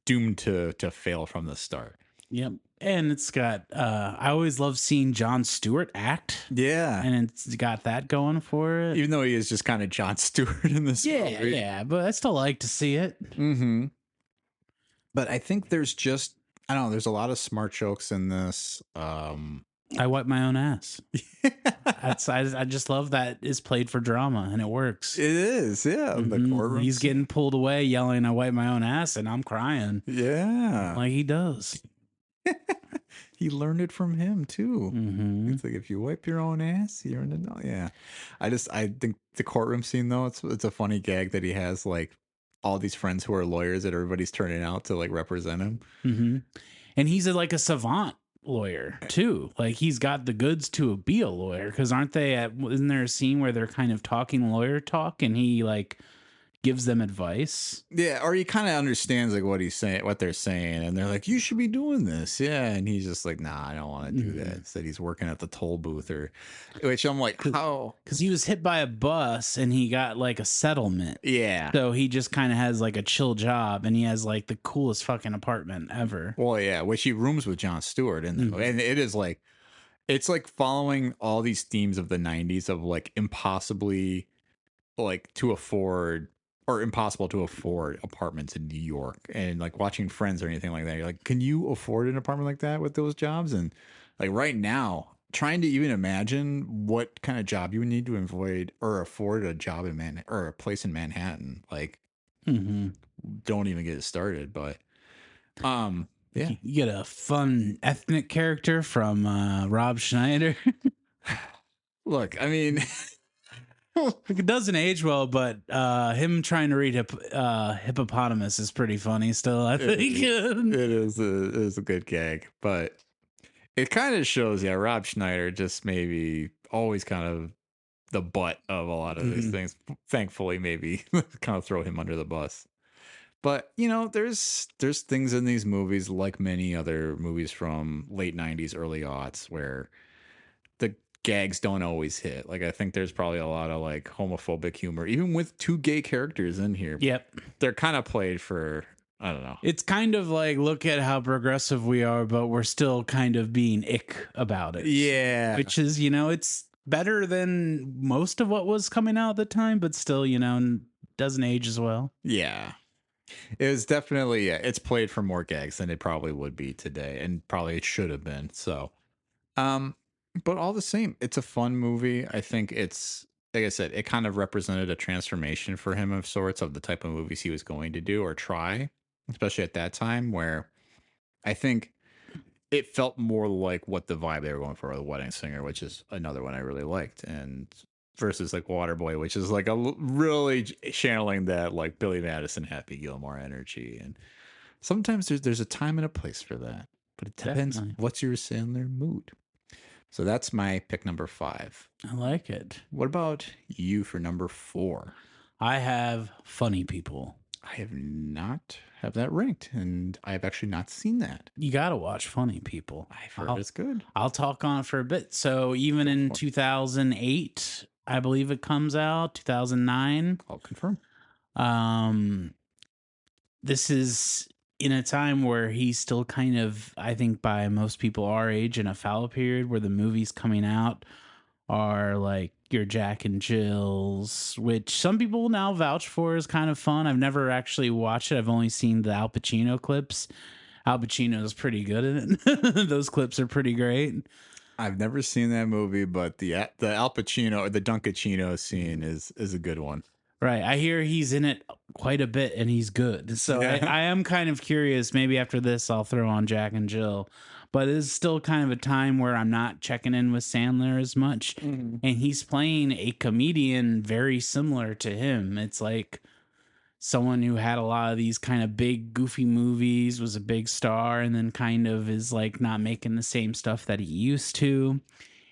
doomed to fail from the start. Yep. And it's got I always love seeing Jon Stewart act. Yeah. And it's got that going for it. Even though he is just kind of Jon Stewart in this movie. Yeah, but I still like to see it. Mm-hmm. But I think there's just, I don't know, there's a lot of smart jokes in this. I wipe my own ass. I just love that it's played for drama and it works. It is, yeah. The courtroom. He's getting pulled away yelling, I wipe my own ass, and I'm crying. Yeah. Like he does. He learned it from him too. Mm-hmm. It's like if you wipe your own ass, you're an adult. Yeah. I think the courtroom scene though, it's a funny gag that he has like all these friends who are lawyers that everybody's turning out to like represent him. Mm-hmm. And he's like a savant lawyer too. Like he's got the goods to be a lawyer. Because isn't there a scene where they're kind of talking lawyer talk and he like gives them advice? Yeah, or he kind of understands like what they're saying, and they're like, "You should be doing this." Yeah, and he's just like, "Nah, I don't want to do that." Said he's working at the toll booth, which I'm like, how? Because he was hit by a bus and he got like a settlement. Yeah. So he just kind of has like a chill job, and he has like the coolest fucking apartment ever. Well, yeah, which he rooms with Jon Stewart, and it is like, it's like following all these themes of the '90s of like impossibly, like to afford. Or impossible to afford apartments in New York, and like watching Friends or anything like that. You're like, can you afford an apartment like that with those jobs? And like right now, trying to even imagine what kind of job you would need to avoid or afford a job in Manhattan or a place in Manhattan. Like, don't even get it started. But, yeah, you get a fun ethnic character from Rob Schneider. Look, I mean. It doesn't age well, but him trying to read hippopotamus is pretty funny still, I think. It is a good gag, but it kind of shows, yeah, Rob Schneider just maybe always kind of the butt of a lot of these things. Thankfully, maybe kind of throw him under the bus. But, you know, there's things in these movies, like many other movies from late 90s, early aughts, where the gags don't always hit. Like I think there's probably a lot of like homophobic humor, even with two gay characters in here. Yep. They're kind of played for, I don't know. It's kind of like, look at how progressive we are, but we're still kind of being ick about it. Yeah. Which is, you know, it's better than most of what was coming out at the time, but still, you know, doesn't age as well. Yeah. It was definitely, yeah, it's played for more gags than it probably would be today, and probably it should have been. So, but all the same, it's a fun movie. I think it's, like I said, it kind of represented a transformation for him of sorts of the type of movies he was going to do or try, especially at that time, where I think it felt more like what the vibe they were going for, The Wedding Singer, which is another one I really liked, and versus like Waterboy, which is like really channeling that like Billy Madison, Happy Gilmore energy. And sometimes there's a time and a place for that, but it depends. Definitely. What's your Sandler mood. So that's my pick number 5. I like it. What about you for number 4? I have Funny People. I have not have that ranked, and I have actually not seen that. You got to watch Funny People. I've heard it's good. I'll talk on it for a bit. So even in 2008, I believe it comes out, 2009. I'll confirm. This is in a time where he's still kind of, I think by most people our age, in a fallow period where the movies coming out are like your Jack and Jills, which some people now vouch for is kind of fun. I've never actually watched it. I've only seen the Al Pacino clips. Al Pacino is pretty good at it. Those clips are pretty great. I've never seen that movie, but the Al Pacino or the Dunkachino scene is a good one. Right. I hear he's in it quite a bit and he's good. So Yeah. I am kind of curious. Maybe after this, I'll throw on Jack and Jill. But it's still kind of a time where I'm not checking in with Sandler as much. Mm-hmm. And he's playing a comedian very similar to him. It's like someone who had a lot of these kind of big, goofy movies, was a big star, and then kind of is like not making the same stuff that he used to.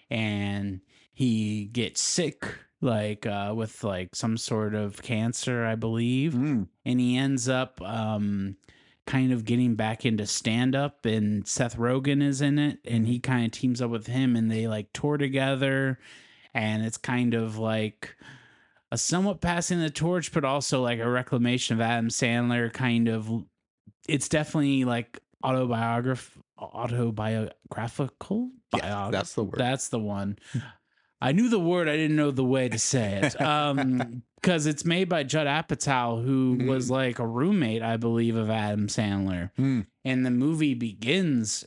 And he gets sick, like with like some sort of cancer, I believe. And he ends up kind of getting back into stand-up, and Seth Rogen is in it, and he kind of teams up with him, and they like tour together, and it's kind of like a somewhat passing the torch, but also like a reclamation of Adam Sandler kind of. It's definitely like autobiographical. Yeah, that's the word. That's the one. I knew the word, I didn't know the way to say it. Because it's made by Judd Apatow, who was like a roommate, I believe, of Adam Sandler. And the movie begins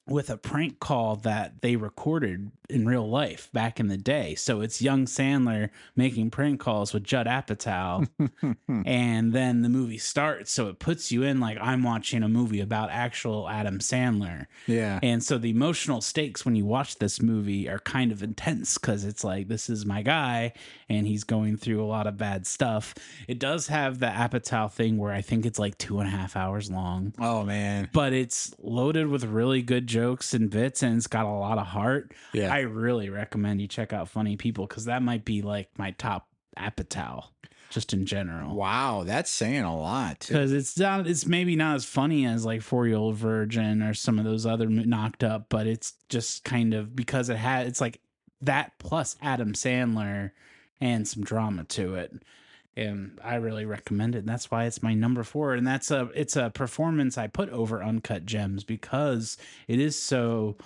with a prank call that they recorded in real life back in the day. So it's young Sandler making prank calls with Judd Apatow. And then the movie starts. So it puts you in like I'm watching a movie about actual Adam Sandler. Yeah. And so the emotional stakes when you watch this movie are kind of intense because it's like, this is my guy and he's going through a lot of bad stuff. It does have the Apatow thing where I think it's like 2.5 hours long. Oh, man. But it's loaded with really good jokes and bits, and it's got a lot of heart. Yeah. I really recommend you check out Funny People because that might be like my top Apatow just in general. Wow, that's saying a lot. Because it's maybe not as funny as like 4-Year-Old Virgin or some of those other Knocked Up, but it's just kind of because it's like that plus Adam Sandler and some drama to it. And I really recommend it. And that's why it's my number 4. And it's a performance I put over Uncut Gems because it is so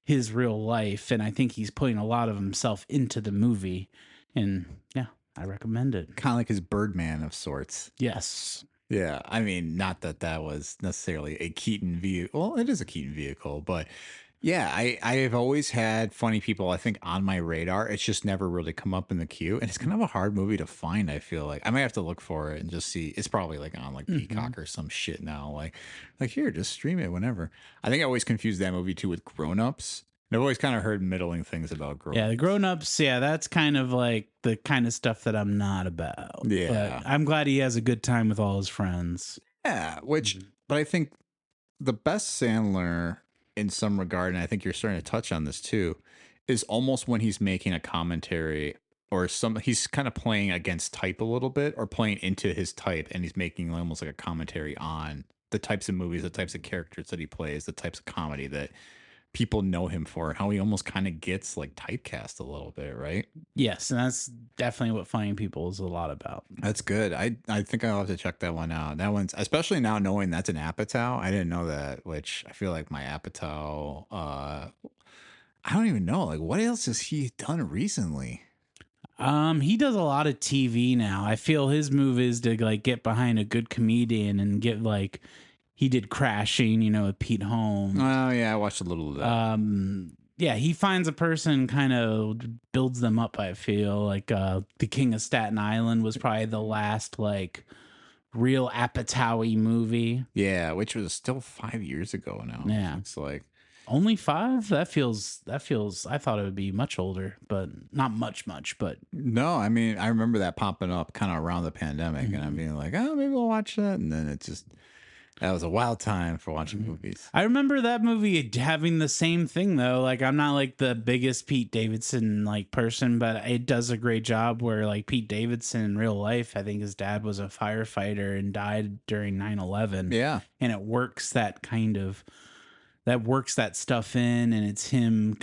his real life. And I think he's putting a lot of himself into the movie. And yeah, I recommend it. Kind of like his Birdman of sorts. Yes. Yeah. I mean, not that that was necessarily a Keaton vehicle. Well, it is a Keaton vehicle, but yeah, I have always had Funny People, I think, on my radar. It's just never really come up in the queue. And it's kind of a hard movie to find, I feel like. I might have to look for it and just see. It's probably like on like Peacock or some shit now. Like here, just stream it whenever. I think I always confused that movie too with Grown Ups. And I've always kind of heard middling things about Grown Ups. Yeah, the Grown Ups, yeah, that's kind of like the kind of stuff that I'm not about. Yeah. But I'm glad he has a good time with all his friends. Yeah, but I think the best Sandler in some regard, and I think you're starting to touch on this too, is almost when he's making a commentary or he's kind of playing against type a little bit or playing into his type, and he's making almost like a commentary on the types of movies, the types of characters that he plays, the types of comedy that people know him for, and how he almost kind of gets like typecast a little bit, right? Yes, and that's definitely what Funny People is a lot about. That's good. I think I'll have to check that one out. That one's, especially now knowing that's an Apatow. I didn't know that, which I feel like my Apatow, I don't even know. Like, what else has he done recently? He does a lot of TV now. I feel his move is to like get behind a good comedian and get like he did Crashing, with Pete Holmes. Oh yeah, I watched a little of that. Yeah, he finds a person, kind of builds them up. I feel like The King of Staten Island was probably the last like real Apatow-y movie. Yeah, which was still 5 years ago now. Yeah, it's like only 5. That feels. I thought it would be much older, but not much. But no, I mean, I remember that popping up kind of around the pandemic, and I'm being like, oh, maybe we'll watch that, and then it just. That was a wild time for watching movies. I remember that movie having the same thing though. Like I'm not like the biggest Pete Davidson like person, but it does a great job where like Pete Davidson in real life, I think his dad was a firefighter and died during 9/11. Yeah. And it works that stuff in, and it's him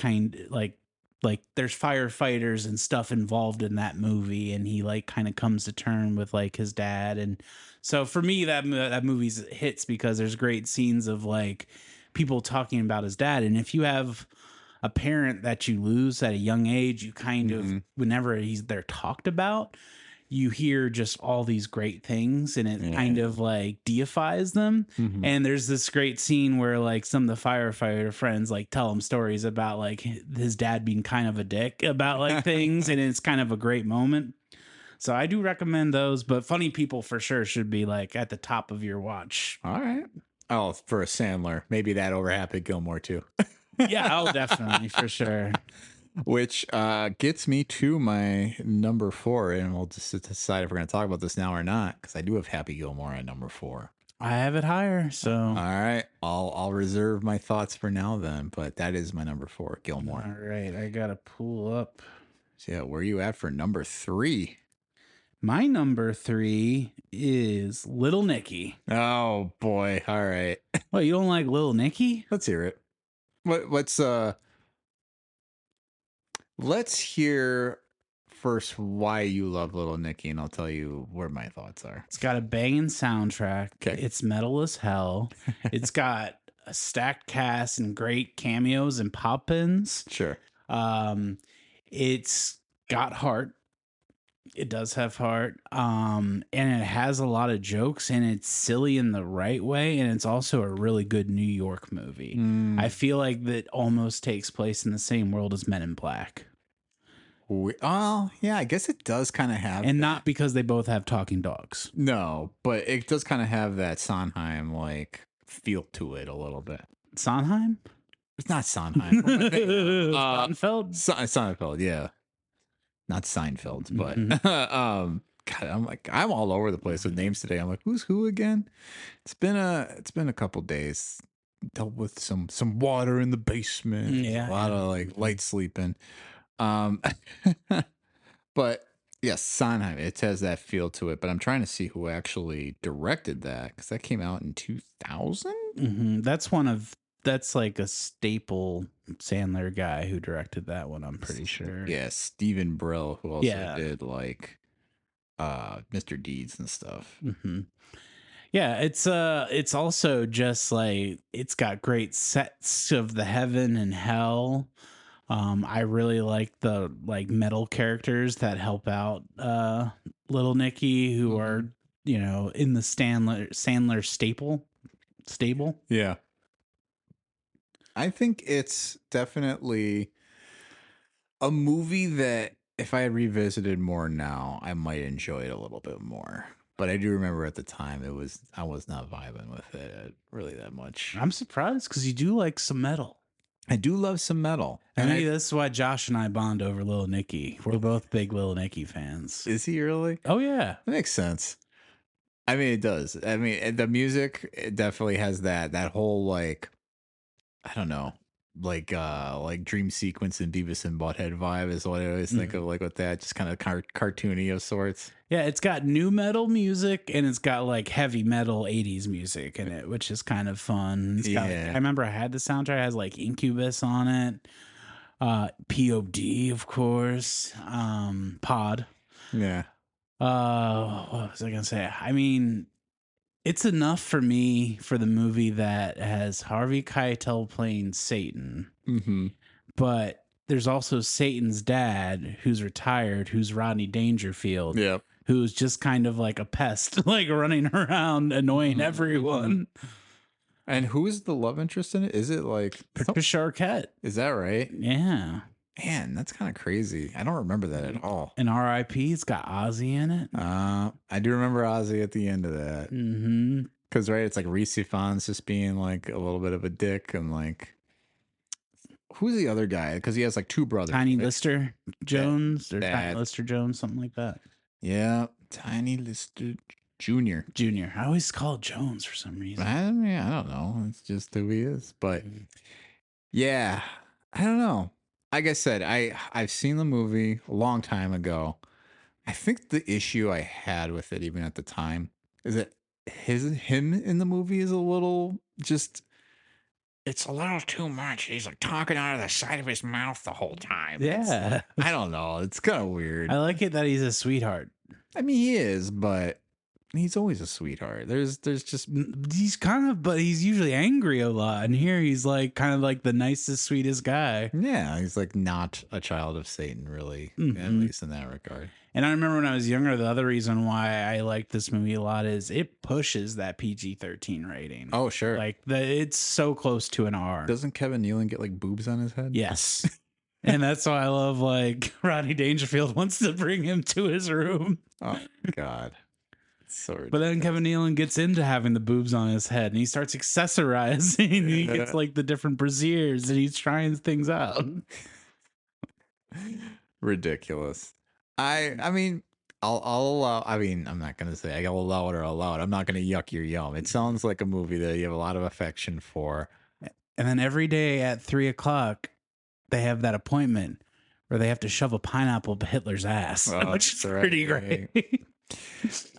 like there's firefighters and stuff involved in that movie, and he like kind of comes to term with like his dad. And so for me that movie's hits because there's great scenes of like people talking about his dad. And if you have a parent that you lose at a young age, you kind of whenever they're talked about, you hear just all these great things, and it kind of like deifies them. And there's this great scene where like some of the firefighter friends like tell him stories about like his dad being kind of a dick about like things, and it's kind of a great moment. So I do recommend those, but Funny People for sure should be like at the top of your watch. All right. Oh, for a Sandler, maybe that over Happy Gilmore too. Yeah, definitely for sure. Which gets me to my number 4, and we'll just decide if we're going to talk about this now or not, because I do have Happy Gilmore at number 4. I have it higher, so all right, I'll reserve my thoughts for now then, but that is my number 4, Gilmore. All right, I gotta pull up. So yeah, where are you at for number 3? My number 3 is Little Nicky. Oh boy! All right. What, you don't like Little Nicky? Let's hear it. Let's hear first why you love Little Nicky, and I'll tell you where my thoughts are. It's got a banging soundtrack. Okay. It's metal as hell. It's got a stacked cast and great cameos and pop-ins. Sure. It's got heart. It does have heart. And it has a lot of jokes, and it's silly in the right way, and it's also a really good New York movie. I feel like that almost takes place in the same world as Men in Black. Oh, yeah, I guess it does kind of have, And not because they both have talking dogs. no, but it does kind of have that Sondheim like feel to it a little bit. Sondheim? It's not Sondheim. Sonnenfeld? Seinfeld, yeah, not Seinfeld, but God, I'm all over the place with names today. I'm like, who's who again? It's been a couple days. Dealt with some water in the basement. Yeah. A lot of like light sleeping. But yes, Sondheim, it has that feel to it, but I'm trying to see who actually directed that, because that came out in 2000. That's like a staple Sandler guy who directed that one, I'm pretty sure. Yeah, Stephen Brill, who also did like Mr. Deeds and stuff. Yeah, it's also just like, it's got great sets of the heaven and hell. I really like the like metal characters that help out Little Nicky, who are, you know, in the Sandler stable. Yeah. I think it's definitely a movie that if I had revisited more now, I might enjoy it a little bit more. But I do remember at the time I was not vibing with it really that much. I'm surprised because you do like some metal. I do love some metal. And maybe that's why Josh and I bond over Little Nicky. We're both big Little Nicky fans. Is he really? Oh, yeah. That makes sense. I mean, it does. I mean, the music, it definitely has that whole like, I don't know, like dream sequence and Beavis and Butthead vibe is what I always think of, like with that, just kind of cartoony of sorts. Yeah, it's got new metal music and it's got like heavy metal 80s music in it, which is kind of fun. It's got, I remember I had the soundtrack, it has like Incubus on it, POD, of course, Pod. Yeah. What was I gonna say? I mean, it's enough for me for the movie that has Harvey Keitel playing Satan, but there's also Satan's dad, who's retired, who's Rodney Dangerfield, who's just kind of like a pest, like running around annoying everyone. And who's the love interest in it? Is it like Patricia Arquette? Is that right? Yeah. Man, that's kind of crazy. I don't remember that at all. And R.I.P. It's got Ozzy in it. I do remember Ozzy at the end of that. Because right, it's like Reese Fonz just being like a little bit of a dick, and like, who's the other guy? Because he has like two brothers. Tiny Lister Jones, or Dad. Tiny Lister Jones, something like that. Yeah, Tiny Lister Junior. I always call it Jones for some reason. I mean, I don't know. It's just who he is. But yeah, I don't know. Like I said, I've seen the movie a long time ago. I think the issue I had with it, even at the time, is that him in the movie is a little just. It's a little too much. He's like talking out of the side of his mouth the whole time. Yeah. I don't know. It's kind of weird. I like it that he's a sweetheart. I mean, he is, but he's always a sweetheart. There's just He's kind of, but he's usually angry a lot. And here he's like kind of like the nicest, sweetest guy. yeah, he's like not a child of Satan, really, at least in that regard. And I remember when I was younger, the other reason why I liked this movie a lot is it pushes that PG-13 rating. Oh, sure. Like it's so close to an R. Doesn't Kevin Nealon get like boobs on his head? Yes. And that's why I love like Rodney Dangerfield wants to bring him to his room. Oh God. So But then Kevin Nealon gets into having the boobs on his head and he starts accessorizing. He gets like the different brassieres and he's trying things out. Ridiculous. I mean, I'll allow. I mean, I'm not gonna say I'll allow it or allow it. I'm not gonna yuck your yum. It sounds like a movie that you have a lot of affection for. And then every day at 3:00, they have that appointment where they have to shove a pineapple up Hitler's ass, which is pretty great.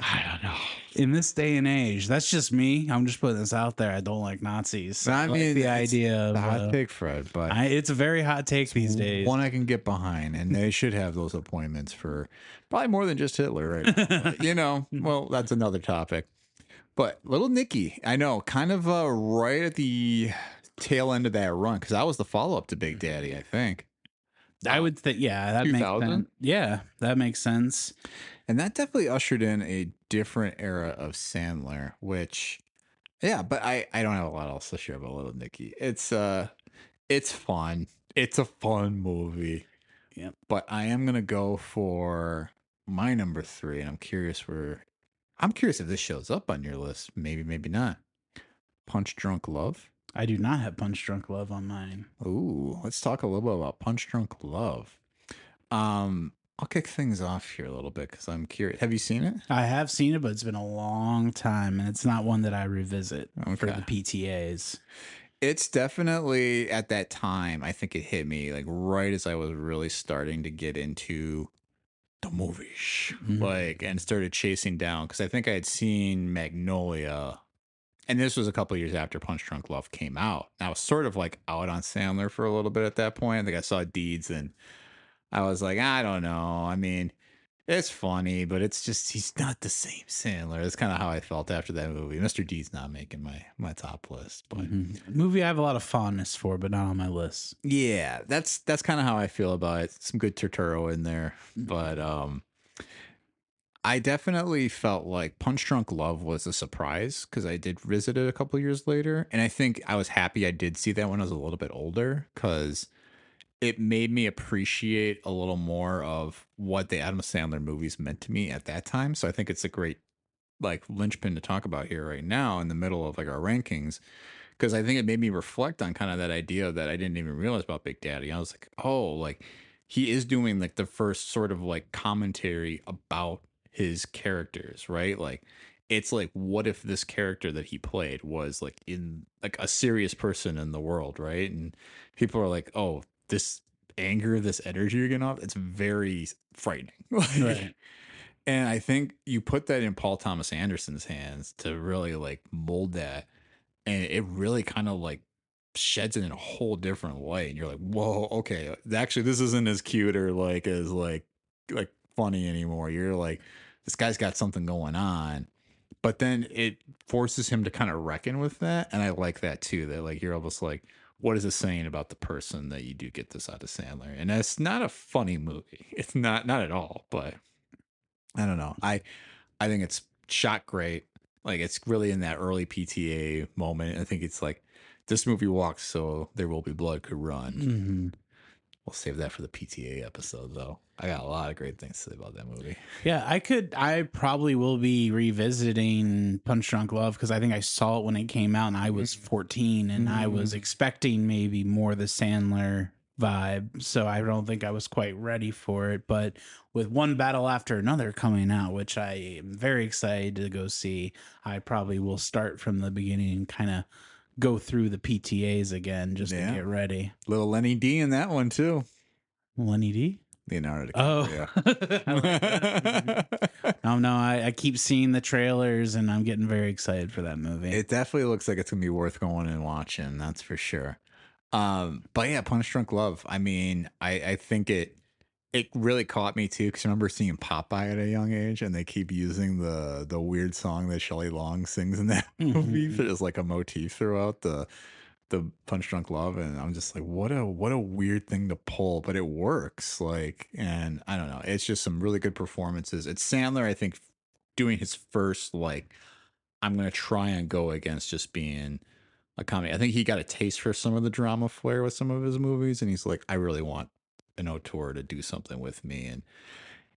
I don't know. In this day and age, that's just me. I'm just putting this out there. I don't like Nazis. So I like the idea of the hot take, Fred, but it's a very hot take these days. one I can get behind, and they should have those appointments for probably more than just Hitler, right now. But, you know, well, that's another topic. But Little Nicky, I know, kind of right at the tail end of that run, because that was the follow up to Big Daddy, I think. I would think, yeah, that makes 2000? sense. Yeah, that makes sense. And that definitely ushered in a different era of Sandler, which, yeah, but I don't have a lot else to share about Little Nicky. It's fun. It's a fun movie. Yep. But I am gonna go for my number 3, and I'm curious if this shows up on your list. Maybe, maybe not. Punch Drunk Love. I do not have Punch Drunk Love on mine. Ooh, let's talk a little bit about Punch Drunk Love. I'll kick things off here a little bit because I'm curious. Have you seen it? I have seen it, but it's been a long time, and it's not one that I revisit for Okay. the PTAs. It's definitely at that time, I think it hit me like right as I was really starting to get into the movies, like, and started chasing down, because I think I had seen Magnolia, and this was a couple years after Punch Drunk Love came out. And I was sort of like out on Sandler for a little bit at that point. I think I saw Deeds, and I was like, I don't know. I mean, it's funny, but it's just, he's not the same Sandler. That's kind of how I felt after that movie. Mr. D's not making my top list, but Movie I have a lot of fondness for, but not on my list. yeah, that's kind of how I feel about it. Some good Turturro in there, but I definitely felt like Punch Drunk Love was a surprise, because I did visit it a couple years later, and I think I was happy I did see that when I was a little bit older, because it made me appreciate a little more of what the Adam Sandler movies meant to me at that time. So I think it's a great like linchpin to talk about here right now in the middle of like our rankings, because I think it made me reflect on kind of that idea that I didn't even realize about Big Daddy. I was like, oh, like he is doing like the first sort of like commentary about his characters, right? Like it's like, what if this character that he played was like in like a serious person in the world, right? And people are like, oh, this anger, this energy you're getting off, it's very frightening. Right. And I think you put that in Paul Thomas Anderson's hands to really like mold that, and it really kind of like sheds it in a whole different way. And you're like, whoa, okay, actually this isn't as cute or like as like funny anymore. You're like, this guy's got something going on. But then it forces him to kind of reckon with that. And I like that too. That like you're almost like, what is it saying about the person that you do get this out of Sandler? And it's not a funny movie. It's not at all. But I don't know. I think it's shot great. Like it's really in that early PTA moment. I think it's like this movie walks so there will be blood could run. Mm-hmm. We'll save that for the PTA episode, though. I got a lot of great things to say about that movie. Yeah, I probably will be revisiting Punch Drunk Love, because I think I saw it when it came out and I was 14 and I was expecting maybe more the Sandler vibe. So I don't think I was quite ready for it. But with One Battle After Another coming out, which I am very excited to go see, I probably will start from the beginning and kind of go through the PTAs again just to get ready. Little Lenny D in that one, too. Lenny D? Leonardo Oh, DiCaprio. no, I keep seeing the trailers and I'm getting very excited for that movie. It definitely looks like it's going to be worth going and watching. That's for sure. But yeah, Punch Drunk Love. I mean, I think it really caught me too, because I remember seeing Popeye at a young age, and they keep using the weird song that Shelley Long sings in that movie as like a motif throughout the Punch Drunk Love, and I'm just like, what a weird thing to pull, but it works. Like, and I don't know, it's just some really good performances. It's Sandler, I think, doing his first like, I'm gonna try and go against just being a comedy. I think he got a taste for some of the drama flair with some of his movies, and he's like, I really want an auteur to do something with me and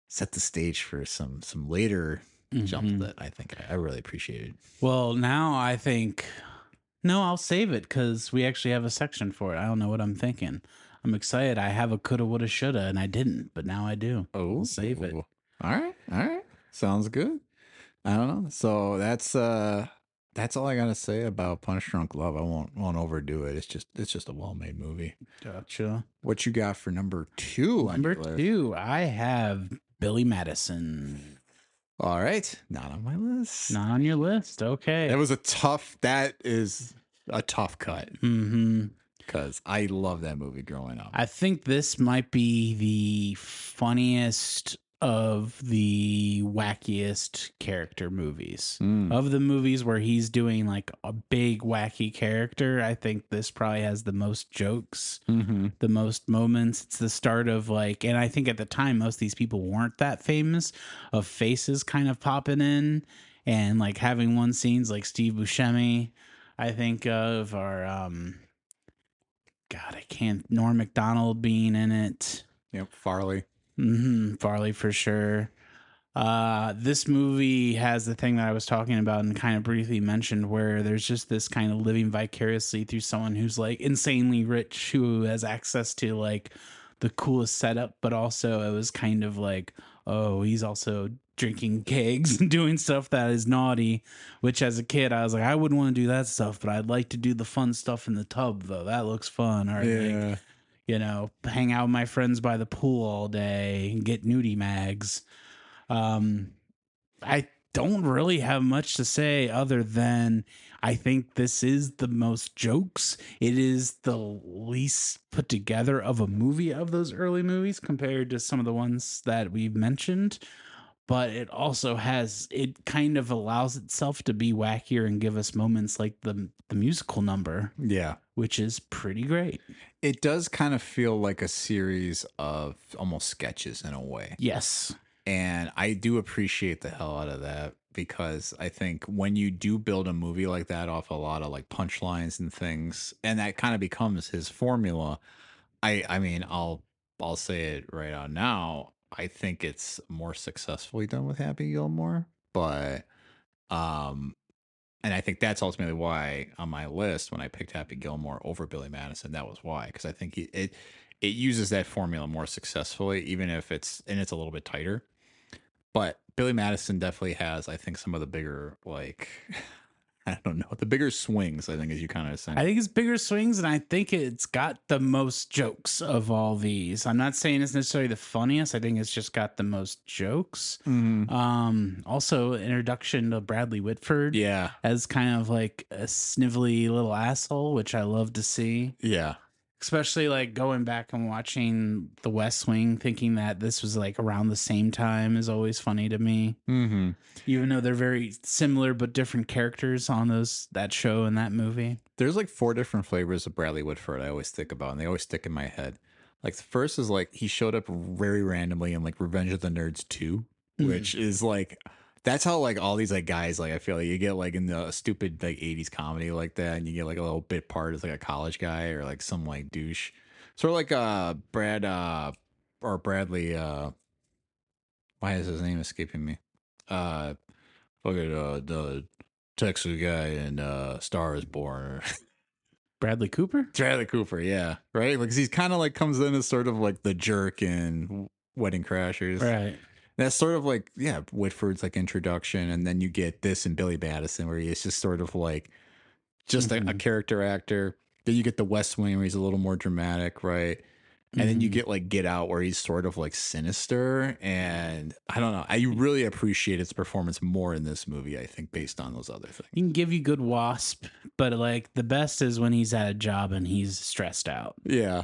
set the stage for some later jumps that I think I really appreciated. Well, now I think, no, I'll save it because we actually have a section for it. I don't know what I'm thinking. I'm excited. I have a coulda, woulda, shoulda, and I didn't, but now I do. Oh, I'll save it. All right. Sounds good. I don't know. So that's all I gotta say about Punch Drunk Love. I won't overdo it. It's just a well-made movie. Gotcha. What you got for number 2? Number 2, I have Billy Madison. All right, not on my list. Not on your list. Okay. That is a tough cut Mm-hmm. because I love that movie growing up. I think this might be the funniest of the wackiest character movies. Of the movies where he's doing like a big wacky character, I think this probably has the most jokes, the most moments. It's the start of like, and I think at the time, most of these people weren't that famous, of faces kind of popping in and like having one scenes like Steve Buscemi, I think of, or, God, I can't. Norm Macdonald being in it. Yep, Farley. Farley for sure. This movie has the thing that I was talking about and kind of briefly mentioned, where there's just this kind of living vicariously through someone who's like insanely rich, who has access to like the coolest setup, but also it was kind of like, oh, he's also drinking kegs and doing stuff that is naughty, which as a kid I was like, I wouldn't want to do that stuff, but I'd like to do the fun stuff in the tub though. That looks fun. Or like, you know, hang out with my friends by the pool all day and get nudie mags. I don't really have much to say other than I think this is the most jokes. It is the least put together of a movie of those early movies compared to some of the ones that we've mentioned. But it also has, it kind of allows itself to be wackier and give us moments like the musical number, Yeah. which is pretty great. It does kind of feel like a series of almost sketches in a way. Yes. And I do appreciate the hell out of that because I think when you do build a movie like that off a lot of like punchlines and things, and that kind of becomes his formula, I mean, I'll say it right on now. I think it's more successfully done with Happy Gilmore, but and I think that's ultimately why on my list when I picked Happy Gilmore over Billy Madison, that was why, because I think it uses that formula more successfully, even if it's a little bit tighter. But Billy Madison definitely has, I think, some of the bigger, like, I don't know, the bigger swings, I think, as you kind of saying. I think it's bigger swings, and I think it's got the most jokes of all these. I'm not saying it's necessarily the funniest. I think it's just got the most jokes. Also, introduction to Bradley Whitford, Yeah. as kind of like a snivelly little asshole, which I love to see. Yeah. Especially like going back and watching The West Wing, thinking that this was like around the same time is always funny to me. Mm-hmm. Even though they're very similar but different characters on that show and that movie. There's like 4 different flavors of Bradley Whitford I always think about, and they always stick in my head. Like the first is like he showed up very randomly in like Revenge of the Nerds 2, which is like that's how like all these like guys, like I feel like you get like in the stupid like 80s comedy like that, and you get like a little bit part as like a college guy or like some like douche. Sort of like Bradley why is his name escaping me? Fucking the Texas guy in Star is Born. Bradley Cooper? Bradley Cooper, yeah. Right? Like he's kind of like comes in as sort of like the jerk in Wedding Crashers. Right. That's sort of like, yeah, Whitford's like introduction, and then you get this in Billy Madison where he's just sort of like just a character actor. Then you get the West Wing where he's a little more dramatic, right? And then you get like Get Out where he's sort of like sinister, and I don't know. I really appreciate his performance more in this movie, I think, based on those other things. He can give you good Wasp, but like the best is when he's at a job and he's stressed out. Yeah.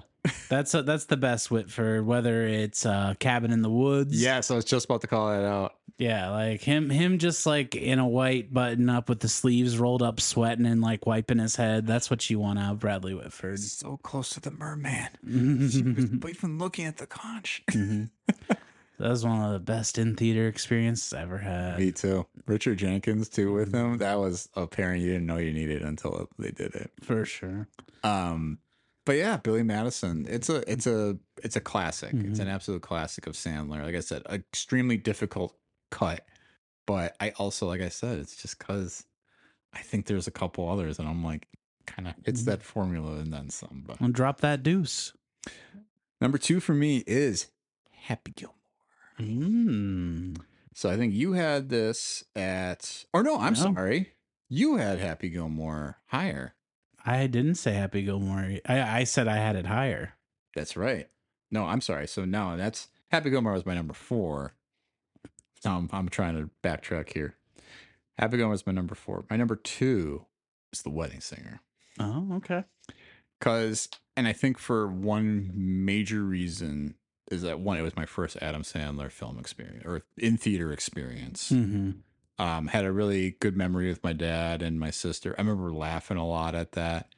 That's the best Whitford, whether it's Cabin in the Woods. Yes, I was just about to call that out. Yeah, like him just like in a white button up with the sleeves rolled up, sweating and like wiping his head. That's what you want out of Bradley Whitford. So close to the merman. She was even looking at the conch. That was one of the best in theater experiences I ever had. Me too. Richard Jenkins too with him. That was a pairing you didn't know you needed until they did it. For sure. But yeah, Billy Madison. It's a classic. It's an absolute classic of Sandler. Like I said, extremely difficult cut. But I also, like I said, it's just because I think there's a couple others, and I'm like, kind of it's that formula and then some. But I'll drop that deuce. number 2 for me is Happy Gilmore. So I think you had this at, or no, I'm sorry, you had Happy Gilmore higher. I didn't say Happy Gilmore. I said I had it higher. That's right. No, I'm sorry. So no, that's Happy Gilmore was my number 4. I'm trying to backtrack here. Happy Gilmore is my number 4. My number 2 is The Wedding Singer. Oh, okay. And I think for one major reason is that one, it was my first Adam Sandler film experience or in theater experience. Mm-hmm. Had a really good memory with my dad and my sister. I remember laughing a lot at that.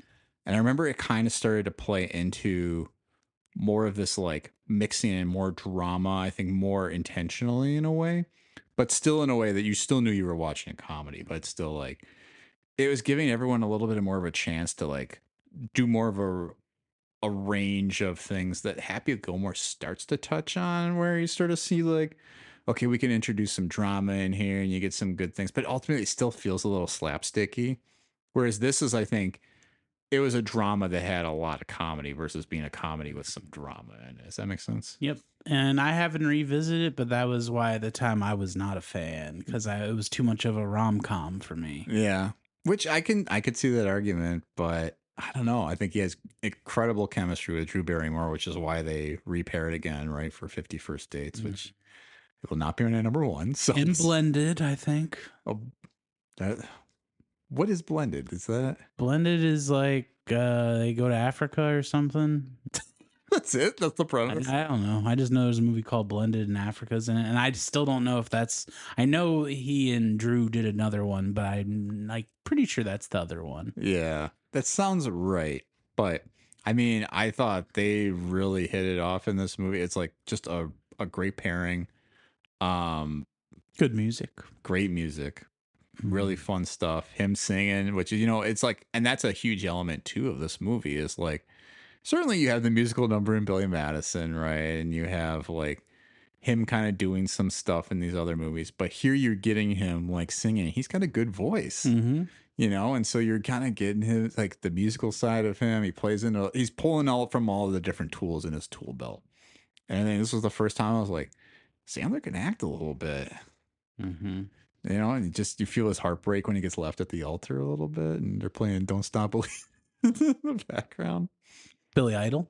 And I remember it kind of started to play into more of this like mixing in more drama, I think more intentionally in a way, but still in a way that you still knew you were watching a comedy, but still like it was giving everyone a little bit more of a chance to like do more of a range of things that Happy Gilmore starts to touch on, where you sort of see like, okay, we can introduce some drama in here and you get some good things, but ultimately it still feels a little slapsticky. Whereas this is, I think, it was a drama that had a lot of comedy versus being a comedy with some drama in it. Does that make sense? Yep. And I haven't revisited it, but that was why at the time I was not a fan because it was too much of a rom-com for me. Yeah. Which I could see that argument, but I don't know. I think he has incredible chemistry with Drew Barrymore, which is why they repaired again, right, for 50 First Dates, which it will not be my number 1. So And Blended, I think. Oh, what is Blended? Is that Blended is like they go to Africa or something. that's it? That's the premise. I don't know. I just know there's a movie called Blended and Africa's in it, and I still don't know if that's. I know he and Drew did another one, but I'm like pretty sure that's the other one. Yeah, that sounds right. But I mean, I thought they really hit it off in this movie. It's like just a great pairing. Good music. Great music. Really fun stuff. Him singing, which is, you know, it's like, and that's a huge element too of this movie is like, certainly you have the musical number in Billy Madison, right? And you have like him kind of doing some stuff in these other movies, but here you're getting him like singing. He's got a good voice, you know? And so you're kind of getting his, like the musical side of him. He's pulling out from all the different tools in his tool belt. And I think this was the first time I was like, Sandler can act a little bit. You know, and you feel his heartbreak when he gets left at the altar a little bit, and they're playing "Don't Stop Believing" in the background. Billy Idol.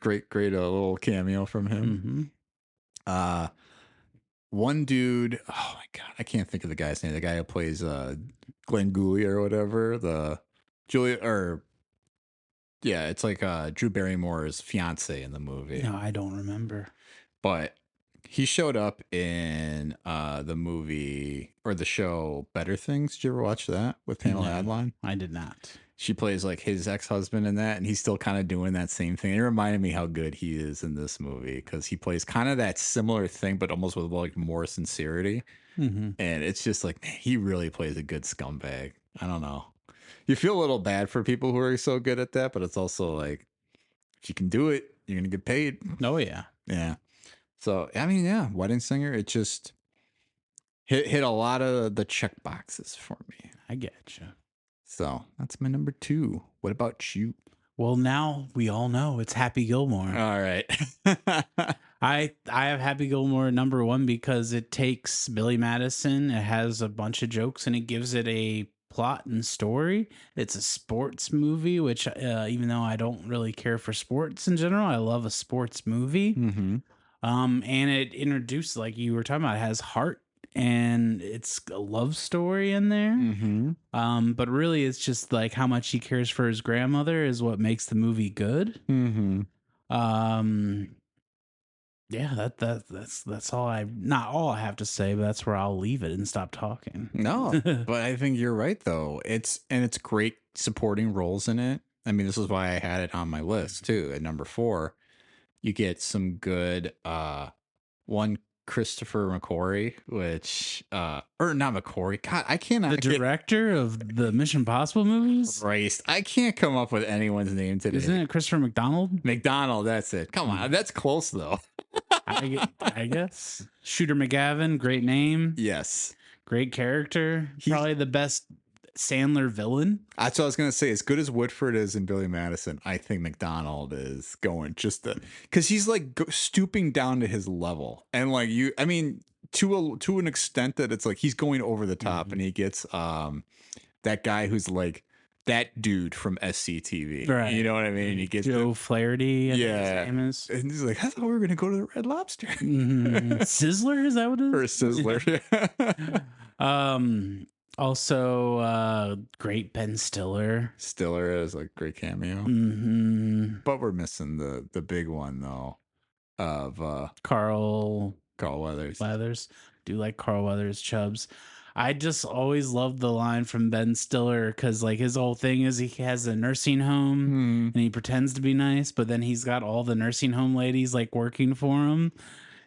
Great little cameo from him. One dude, oh my god, I can't think of the guy's name. The guy who plays Glenn Gooley or whatever. It's like Drew Barrymore's fiance in the movie. No, I don't remember. But he showed up in the movie or the show Better Things. Did you ever watch that with Pamela Adlon? I did not. She plays like his ex-husband in that, and he's still kind of doing that same thing. It reminded me how good he is in this movie because he plays kind of that similar thing, but almost with like more sincerity. And it's just like, man, he really plays a good scumbag. I don't know. You feel a little bad for people who are so good at that, but it's also like, if you can do it, you're gonna get paid. Oh yeah. Yeah. So I mean, yeah, Wedding Singer. It just hit a lot of the check boxes for me. I get you. So that's my number 2. What about you? Well, now we all know it's Happy Gilmore. All right. I have Happy Gilmore number 1 because it takes Billy Madison. It has a bunch of jokes and it gives it a plot and story. It's a sports movie, which even though I don't really care for sports in general, I love a sports movie. And it introduced, like you were talking about, it has heart and it's a love story in there. But really it's just like how much he cares for his grandmother is what makes the movie good. Yeah, that's all not all I have to say, but that's where I'll leave it and stop talking. No, but I think you're right though. It's great supporting roles in it. I mean, this is why I had it on my list too. At number 4, you get some good one Christopher McQuarrie, which or not McQuarrie. God, I cannot. The director of the Mission Impossible movies? Christ, I can't come up with anyone's name today. Isn't it Christopher McDonald? McDonald, that's it. Come on, that's close though. I guess. Shooter McGavin, great name. Yes. Great character. Probably the best Sandler villain. That's what I was going to say. As good as Woodford is in Billy Madison, I think McDonald is going because he's like stooping down to his level. And like to an extent that it's like he's going over the top and he gets that guy who's like that dude from SCTV. Right. You know what I mean? He gets Joe Flaherty. I think yeah. his name is. And he's like, I thought we were going to go to the Red Lobster. Sizzler, is that what it Or is? Sizzler. Also, great Ben Stiller. Stiller is a great cameo. Mm-hmm. But we're missing the big one, though, of Carl Weathers. Do like Carl Weathers chubs. I just always loved the line from Ben Stiller because like his whole thing is he has a nursing home and he pretends to be nice, but then he's got all the nursing home ladies like working for him.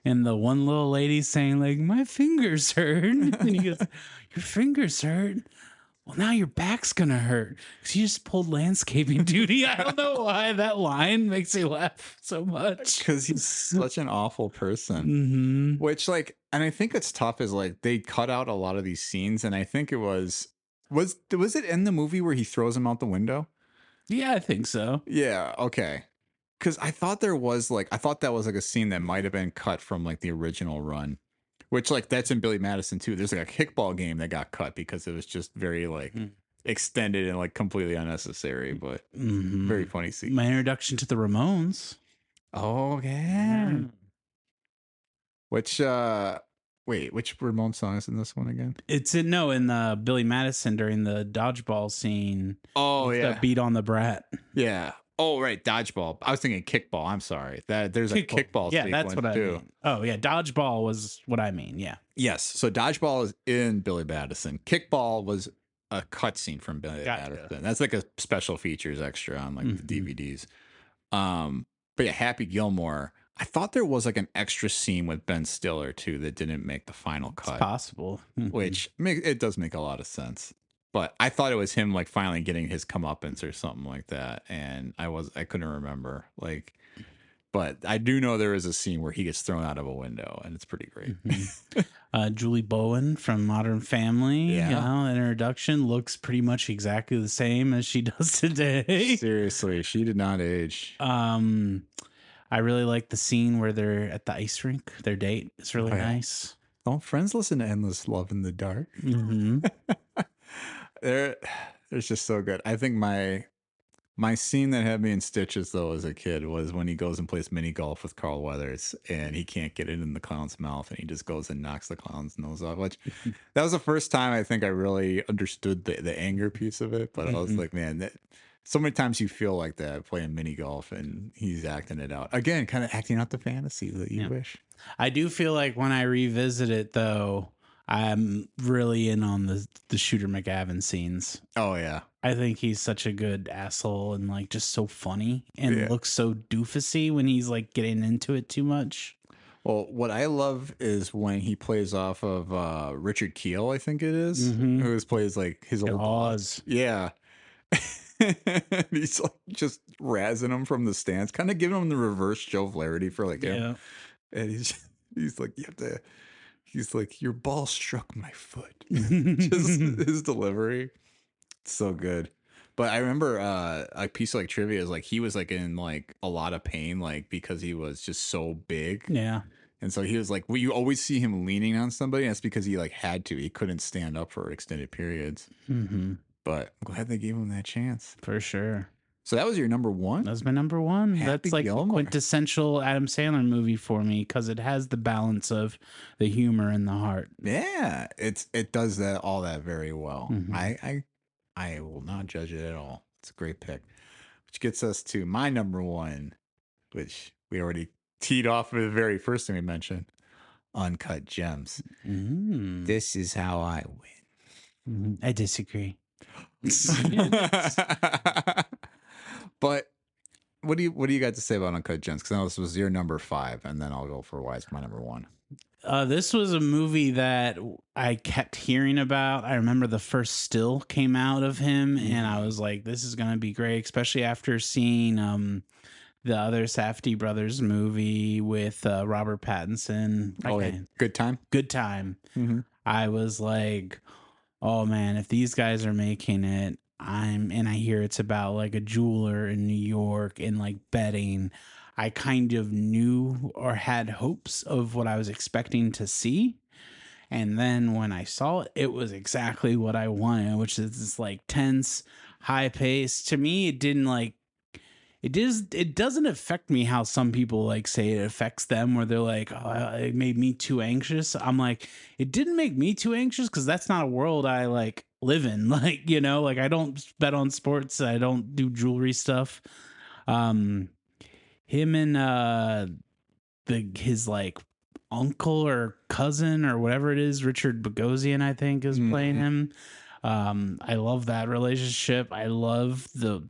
And the one little lady saying like, my fingers hurt. And he goes, your fingers hurt? Well, now your back's going to hurt because you just pulled landscaping duty. I don't know why that line makes me laugh so much. Because he's such an awful person. Mm-hmm. Which, like, and I think it's tough is like they cut out a lot of these scenes. And I think it was it in the movie where he throws him out the window? Yeah, I think so. Yeah. Okay. Because I thought that was like a scene that might have been cut from like the original run, which like that's in Billy Madison too. There's like a kickball game that got cut because it was just very like extended and like completely unnecessary, but very funny scene. My introduction to the Ramones. Oh yeah. Which which Ramon song is in this one again? It's in the Billy Madison during the dodgeball scene. Oh The beat on the brat. yeah. Oh right, dodgeball. I was thinking kickball. I'm sorry. There's a kickball. Yeah, that's sequence, what I too. mean. Oh yeah, dodgeball was what I mean. Yeah. Yes. So dodgeball is in Billy Madison. Kickball was a cutscene from Billy Madison. That's like a special features extra on like the DVDs. But yeah, Happy Gilmore. I thought there was like an extra scene with Ben Stiller too that didn't make the final cut. It's possible. Which it does make a lot of sense. But I thought it was him like finally getting his comeuppance or something like that, and I couldn't remember like. But I do know there is a scene where he gets thrown out of a window, and it's pretty great. Julie Bowen from Modern Family, introduction looks pretty much exactly the same as she does today. Seriously, she did not age. I really like the scene where they're at the ice rink. Their date is really nice. Don't friends listen to Endless Love in the Dark? They're just so good. I think my scene that had me in stitches though as a kid was when he goes and plays mini golf with Carl Weathers and he can't get it in the clown's mouth and he just goes and knocks the clown's nose off. Which that was the first time I think I really understood the anger piece of it. But I was like, man, so many times you feel like that playing mini golf and he's acting it out again, kind of acting out the fantasy that you wish. I do feel like when I revisit it though, I'm really in on the Shooter McGavin scenes. Oh yeah. I think he's such a good asshole and like just so funny and looks so doofusy when he's like getting into it too much. Well, what I love is when he plays off of Richard Kiel, I think it is, who plays like his old Oz. Yeah. He's like just razzing him from the stands, kind of giving him the reverse Joe Flaherty for like him. And he's like, you have to. He's like, your ball struck my foot. Just his delivery. It's so good. But I remember a piece of like trivia is like he was like in like a lot of pain, like because he was just so big. Yeah. And so he was like, well, you always see him leaning on somebody. And that's because he like had to. He couldn't stand up for extended periods. But I'm glad they gave him that chance. For sure. So that was your number one? That was my number one. Happy That's like Gilmore. the quintessential Adam Sandler movie for me because it has the balance of the humor and the heart. Yeah, it does all that very well. I will not judge it at all. It's a great pick. Which gets us to my number one, which we already teed off with the very first thing we mentioned, Uncut Gems. This is how I win. I disagree. But what do you got to say about Uncut Gems? Because I know this was your number 5, and then I'll go for why it's my number 1. This was a movie that I kept hearing about. I remember the first still came out of him, and I was like, this is going to be great, especially after seeing the other Safdie brothers movie with Robert Pattinson. Good Time? Good Time. I was like, oh man, if these guys are making it, and I hear it's about like a jeweler in New York and like betting, I kind of knew or had hopes of what I was expecting to see. And then when I saw it, it was exactly what I wanted, which is this like tense, high pace. To me, it didn't like it doesn't affect me how some people like say it affects them, where they're like, oh, it made me too anxious. I'm like, it didn't make me too anxious because that's not a world I like live in. Like, you know, like I don't bet on sports, I don't do jewelry stuff. Him and his like uncle or cousin or whatever it is, Richard Bogosian, I think, is playing him. I love that relationship. I love the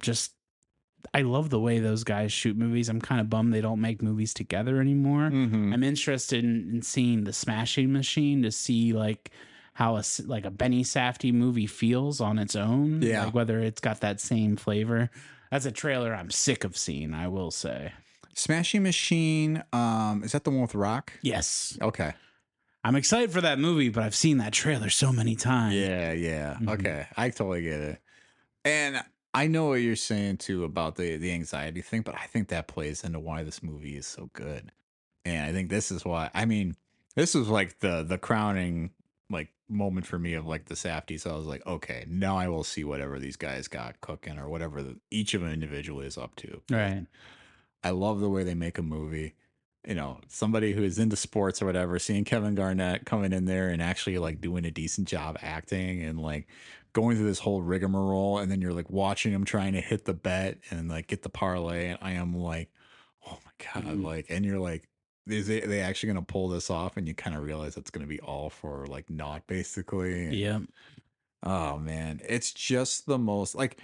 way those guys shoot movies. I'm kind of bummed they don't make movies together anymore. I'm interested in seeing The Smashing Machine to see like how a Benny Safdie movie feels on its own. Yeah. Like whether it's got that same flavor. That's a trailer I'm sick of seeing, I will say. Smashing Machine, is that the one with Rock? Yes. Okay. I'm excited for that movie, but I've seen that trailer so many times. Yeah. Okay. I totally get it. And I know what you're saying too about the anxiety thing, but I think that plays into why this movie is so good. And I think this is why, I mean, this was like the crowning like moment for me of like the Safdies. So I was like, okay, now I will see whatever these guys got cooking or whatever each of them individually is up to. Right. I love the way they make a movie. You know, somebody who is into sports or whatever, seeing Kevin Garnett coming in there and actually like doing a decent job acting and like going through this whole rigmarole, and then you're like watching him trying to hit the bet and like get the parlay, and I am like, oh my god, like, and you're like, is they actually gonna pull this off? And you kind of realize it's gonna be all for like naught, basically. And, Yeah. oh man, it's just the most like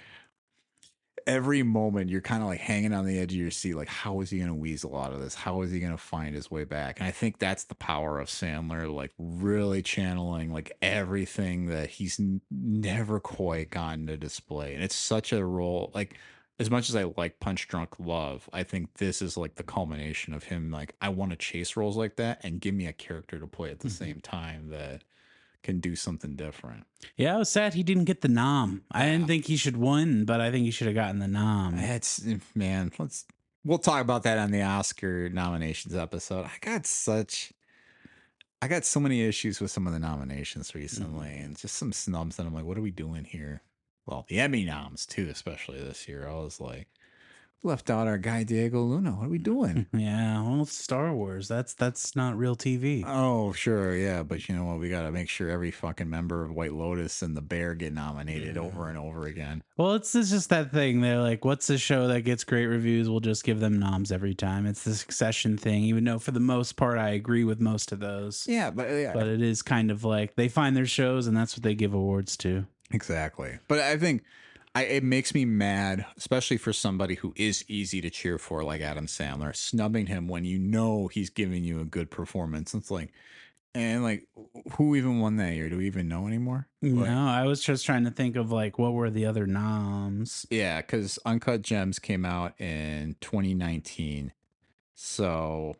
every moment you're kind of like hanging on the edge of your seat, like how is he going to weasel out of this? How is he going to find his way back? And I think that's the power of Sandler, like really channeling like everything that he's never quite gotten to display. And it's such a role, like as much as I like Punch Drunk Love, I think this is like the culmination of him. Like I want to chase roles like that and give me a character to play at the same time that can do something different. Yeah, I was sad he didn't get the nom. I didn't think he should win, but I think he should have gotten the nom. It's man, we'll talk about that on the Oscar nominations episode. I got so many issues with some of the nominations recently and just some snubs that I'm like, what are we doing here? Well, the Emmy noms too, especially this year. I was like, left out our guy Diego Luna. What are we doing? Yeah, well, it's Star Wars. That's not real TV. Oh, sure, yeah, but you know what? We got to make sure every fucking member of White Lotus and The Bear get nominated over and over again. Well, it's just that thing. They're like, what's the show that gets great reviews? We'll just give them noms every time. It's the Succession thing, even though for the most part I agree with most of those. Yeah, but But it is kind of like they find their shows and that's what they give awards to. exactly. But I think it makes me mad, especially for somebody who is easy to cheer for, like Adam Sandler, snubbing him when you know he's giving you a good performance. It's like, and like, who even won that year? Do we even know anymore? Like, No, I was just trying to think of like what were the other noms. yeah, because Uncut Gems came out in 2019. So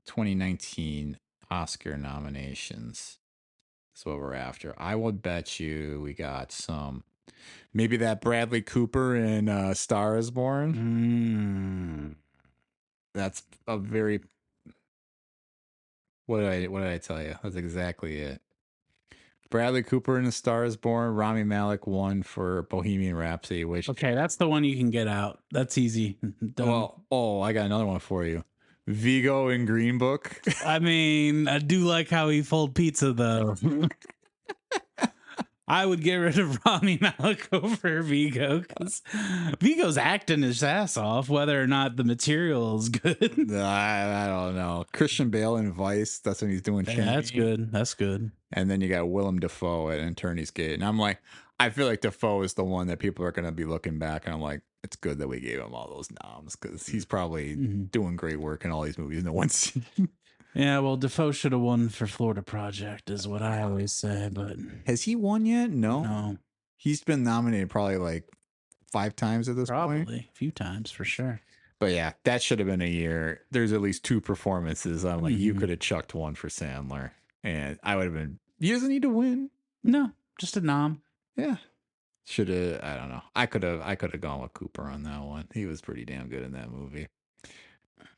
2019 Oscar nominations is what we're after. I would bet you we got some. Maybe that Bradley Cooper in Star is Born. That's a very. What did I tell you? That's exactly it. Bradley Cooper in A Star is Born. Rami Malek won for Bohemian Rhapsody, which Okay, that's the one you can get out. That's easy. Done. I got another one for you. Vigo in Green Book. I mean, I do like how he fold pizza though. I would get rid of Rami Malek over Vigo because Vigo's acting his ass off, whether or not the material is good. I don't know. Christian Bale in Vice. That's when he's doing. Yeah, that's good. That's good. And then you got Willem Dafoe at Attorney's Gate, and I'm like, I feel like Dafoe is the one that people are going to be looking back, and I'm like, it's good that we gave him all those noms because he's probably doing great work in all these movies no one's seen. Yeah, well, Defoe should have won for Florida Project, is what I always say. But Has he won yet? no, He's been nominated probably like 5 times at this point. probably a few times for sure. But yeah, that should have been a year. There's at least 2 performances. I'm like, you could have chucked one for Sandler, and I would have been. He doesn't need to win. No, just a nom. Yeah, should have. I don't know. I could have gone with Cooper on that one. He was pretty damn good in that movie.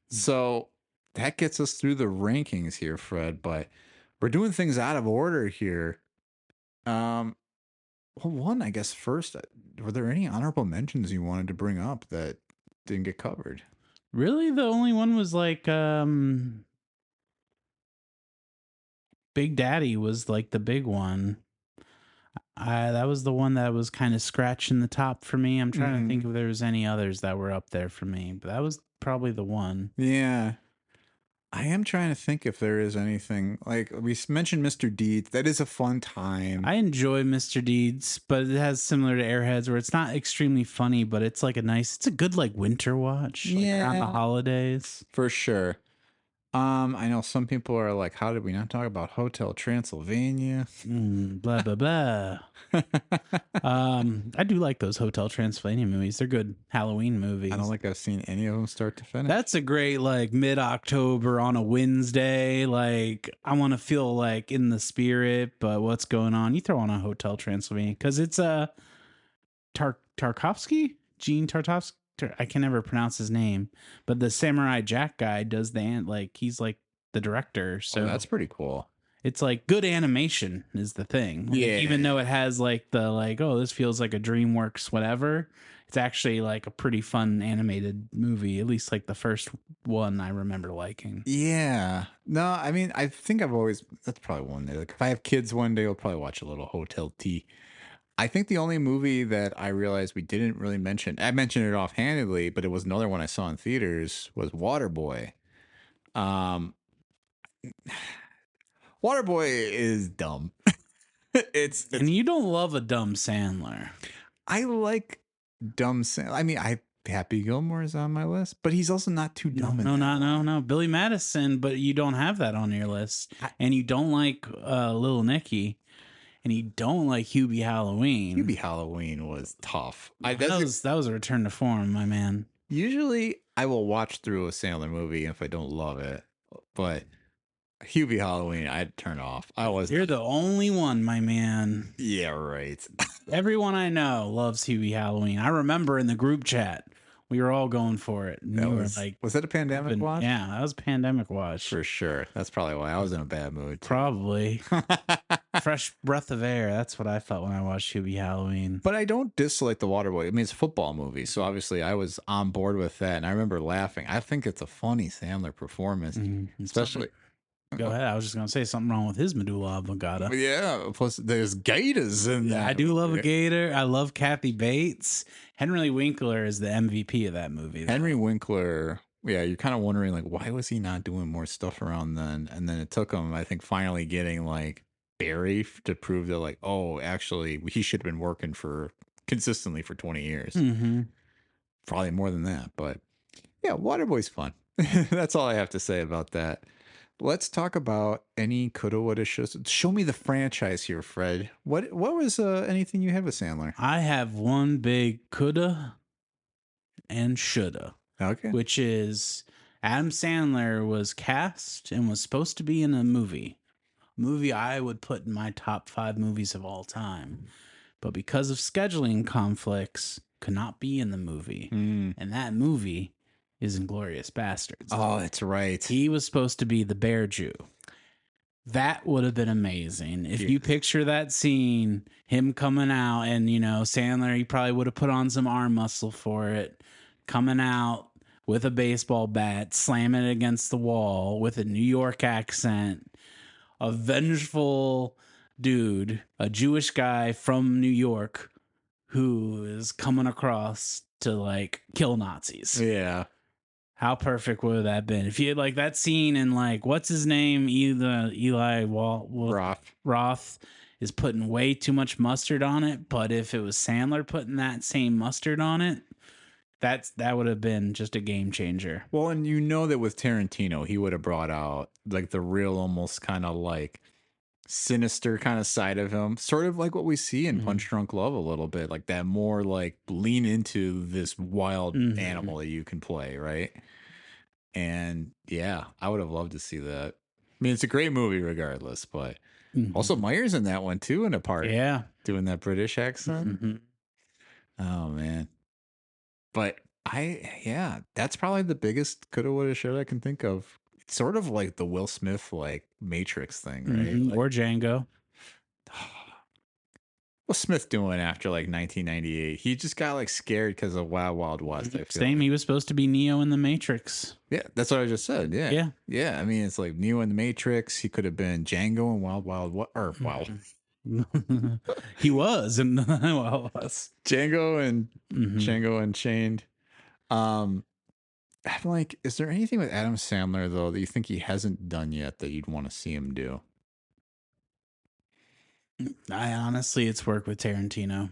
So that gets us through the rankings here, Fred. But we're doing things out of order here. Well, one, I guess first, were there any honorable mentions you wanted to bring up that didn't get covered? Really, the only one was like Big Daddy was like the big one. That was the one that was kind of scratching the top for me. I'm trying to think if there was any others that were up there for me, but that was probably the one. Yeah. I am trying to think if there is anything like we mentioned Mr. Deeds. That is a fun time. I enjoy Mr. Deeds, but it has similar to Airheads where it's not extremely funny, but it's like it's a good like winter watch like around the holidays. For sure. I know some people are like, how did we not talk about Hotel Transylvania? Blah blah blah. I do like those Hotel Transylvania movies. They're good Halloween movies. I don't think I've seen any of them start to finish. That's a great like mid-October on a Wednesday. Like I want to feel like in the spirit, but what's going on? You throw on a Hotel Transylvania because it's Tarkovsky, Gene Tarkovsky. I can never pronounce his name, but the Samurai Jack guy does he's like the director. So that's pretty cool. it's like good animation is the thing. Like, Yeah. even though it has like oh, this feels like a DreamWorks whatever. It's actually like a pretty fun animated movie. At least like the first one I remember liking. Yeah. No, I mean, I think that's probably one day. Like if I have kids one day, I'll probably watch a little Hotel T. I think the only movie that I realized we didn't really mention, I mentioned it offhandedly, but it was another one I saw in theaters, was Waterboy. Waterboy is dumb. it's And you don't love a dumb Sandler. I like dumb Sandler. I mean, Happy Gilmore is on my list, but he's also not too dumb. No. Billy Madison, but you don't have that on your list. And you don't like Little Nicky. And you don't like Hubie Halloween. Hubie Halloween was tough. That was a return to form, my man. Usually, I will watch through a Sandler movie if I don't love it, but Hubie Halloween, I'd turn off. You're the only one, my man. Yeah, right. Everyone I know loves Hubie Halloween. I remember in the group chat, we were all going for it. And Was that a pandemic watch? Yeah, that was a pandemic watch. For sure. That's probably why I was in a bad mood. Probably. Fresh breath of air. That's what I felt when I watched Hubie Halloween. But I don't dislike The Waterboy. I mean, it's a football movie, so obviously I was on board with that, and I remember laughing. I think it's a funny Sandler performance, especially. Go ahead. I was just gonna say something wrong with his medulla oblongata. Yeah. Plus, there's gators in that. I do love a gator. I love Kathy Bates. Henry Winkler is the MVP of that movie. Henry Winkler. Yeah, you're kind of wondering like, why was he not doing more stuff around then? And then it took him, I think, finally getting like Barry to prove that like, oh, actually, he should have been working consistently for 20 years. Mm-hmm. Probably more than that, but yeah, Waterboy's fun. That's all I have to say about that. Let's talk about any coulda, woulda, shoulda. Show me the franchise here, Fred. What was anything you had with Sandler? I have one big coulda and shoulda. Okay. Which is Adam Sandler was cast and was supposed to be in a movie I would put in my top 5 movies of all time. But because of scheduling conflicts, could not be in the movie. And that movie is Inglourious Bastards. Oh, that's right. He was supposed to be the Bear Jew. That would have been amazing. If you picture that scene, him coming out and, Sandler, he probably would have put on some arm muscle for it, coming out with a baseball bat, slamming it against the wall with a New York accent, a vengeful dude, a Jewish guy from New York who is coming across to like kill Nazis. Yeah. How perfect would that have been? If you had like that scene and like, what's his name? Eli Roth is putting way too much mustard on it. But if it was Sandler putting that same mustard on it, that would have been just a game changer. Well, and you know that with Tarantino, he would have brought out like the real, almost kind of like sinister kind of side of him, sort of like what we see in Punch Drunk Love a little bit, like that more like lean into this wild animal that you can play, right? And yeah, I would have loved to see that. I mean, it's a great movie regardless, but also Meyer's in that one too, in a part. Yeah. Doing that British accent. Oh man. But that's probably the biggest coulda, woulda, shoulda I can think of. sort of like the Will Smith like Matrix thing, right? Mhm. Or Django. What's Smith doing after like 1998? He just got like scared because of Wild Wild West. I feel Same. like. He was supposed to be Neo in the Matrix. Yeah, that's what I just said. Yeah, Yeah. yeah. I mean, it's like Neo in the Matrix. He could have been Django and Wild Wild or Wow, He was in well, Django and Mhm. Django Unchained. I'm like, is there anything with Adam Sandler though that you think he hasn't done yet that you'd want to see him do? I honestly, it's work with Tarantino.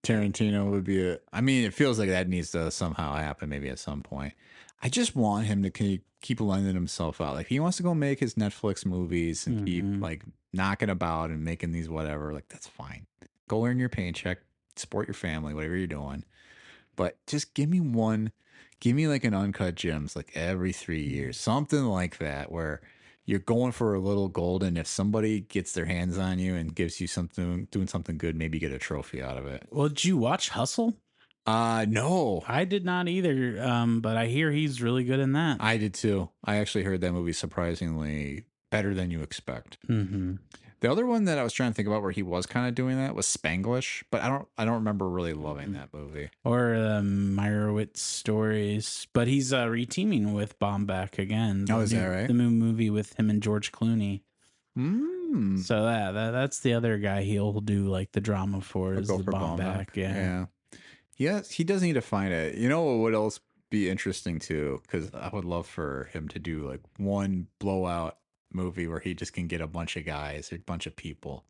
Tarantino would be I mean, it feels like that needs to somehow happen maybe at some point. I just want him to keep lending himself out. Like, he wants to go make his Netflix movies and keep like knocking about and making these whatever. Like, that's fine. Go earn your paycheck, support your family, whatever you're doing. But just give me like an Uncut Gems like every 3 years, something like that, where you're going for a little golden. If somebody gets their hands on you and gives you something, doing something good, maybe get a trophy out of it. Well, did you watch Hustle? No, I did not either. But I hear he's really good in that. I did too. I actually heard that movie surprisingly better than you expect. Mm-hmm. The other one that I was trying to think about where he was kind of doing that was Spanglish, but I don't remember really loving that movie. Or Meyerowitz stories, but he's reteaming with Bombeck again. Oh, is that right? The new movie with him and George Clooney. Mm. So that's the other guy he'll do like the drama for is Go the for Bombeck. Yeah. Yes, he does need to find it. You know what would else be interesting too? Because I would love for him to do like one blowout movie where he just can get a bunch of guys or a bunch of people,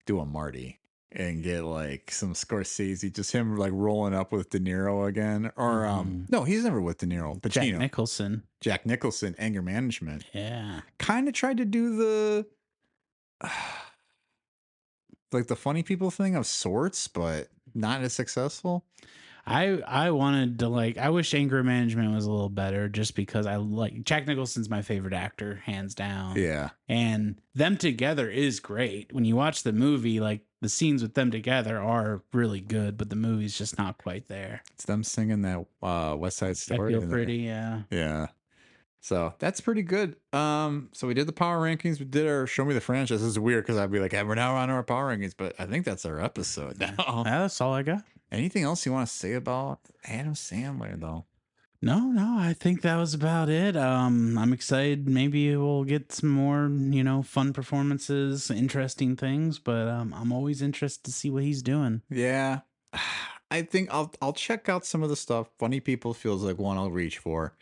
do a Marty, and get like some Scorsese, just him like rolling up with De Niro again. Or no, he's never with De Niro. Pacino. Jack Nicholson, Anger Management. Yeah. Kind of tried to do the like the funny people thing of sorts, but not as successful. I wanted to I wish Anger Management was a little better just because I like Jack Nicholson's my favorite actor, hands down. Yeah. And them together is great. When you watch the movie, like the scenes with them together are really good, but the movie's just not quite there. It's them singing that West Side Story. I Feel Pretty, yeah. Yeah. So that's pretty good. So we did the power rankings. We did our show me the franchise. This is weird because I'd be like, hey, we're now on our power rankings, but I think that's our episode now. That's all I got. Anything else you want to say about Adam Sandler though? No, I think that was about it. I'm excited. Maybe we'll get some more, fun performances, interesting things. But I'm always interested to see what he's doing. Yeah, I think I'll check out some of the stuff. Funny People feels like one I'll reach for.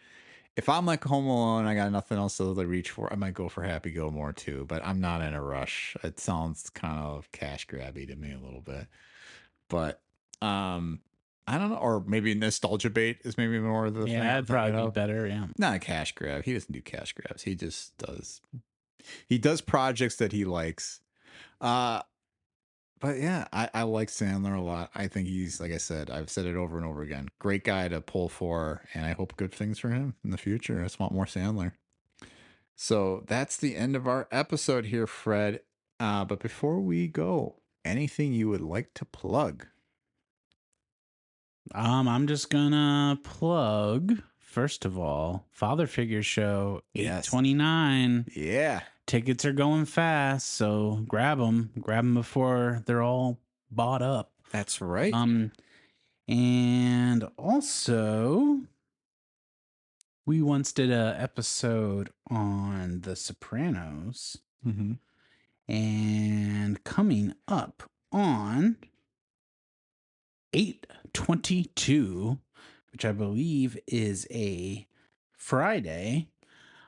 If I'm like home alone, I got nothing else to reach for, I might go for Happy Gilmore too. But I'm not in a rush. It sounds kind of cash grabby to me a little bit. But I don't know, or maybe nostalgia bait is maybe more of the thing. Yeah, that'd probably be better. Yeah, not a cash grab. He doesn't do cash grabs. He just does. He does projects that he likes. But yeah, I like Sandler a lot. I think he's, like I said, I've said it over and over again, great guy to pull for, and I hope good things for him in the future. I just want more Sandler. So that's the end of our episode here, Fred. But before we go, anything you would like to plug? I'm just gonna plug first of all, Father Figure Show 8/29. Yeah, tickets are going fast, so grab them before they're all bought up. That's right. And also, we once did a episode on The Sopranos, and coming up on 8/22, which I believe is a Friday,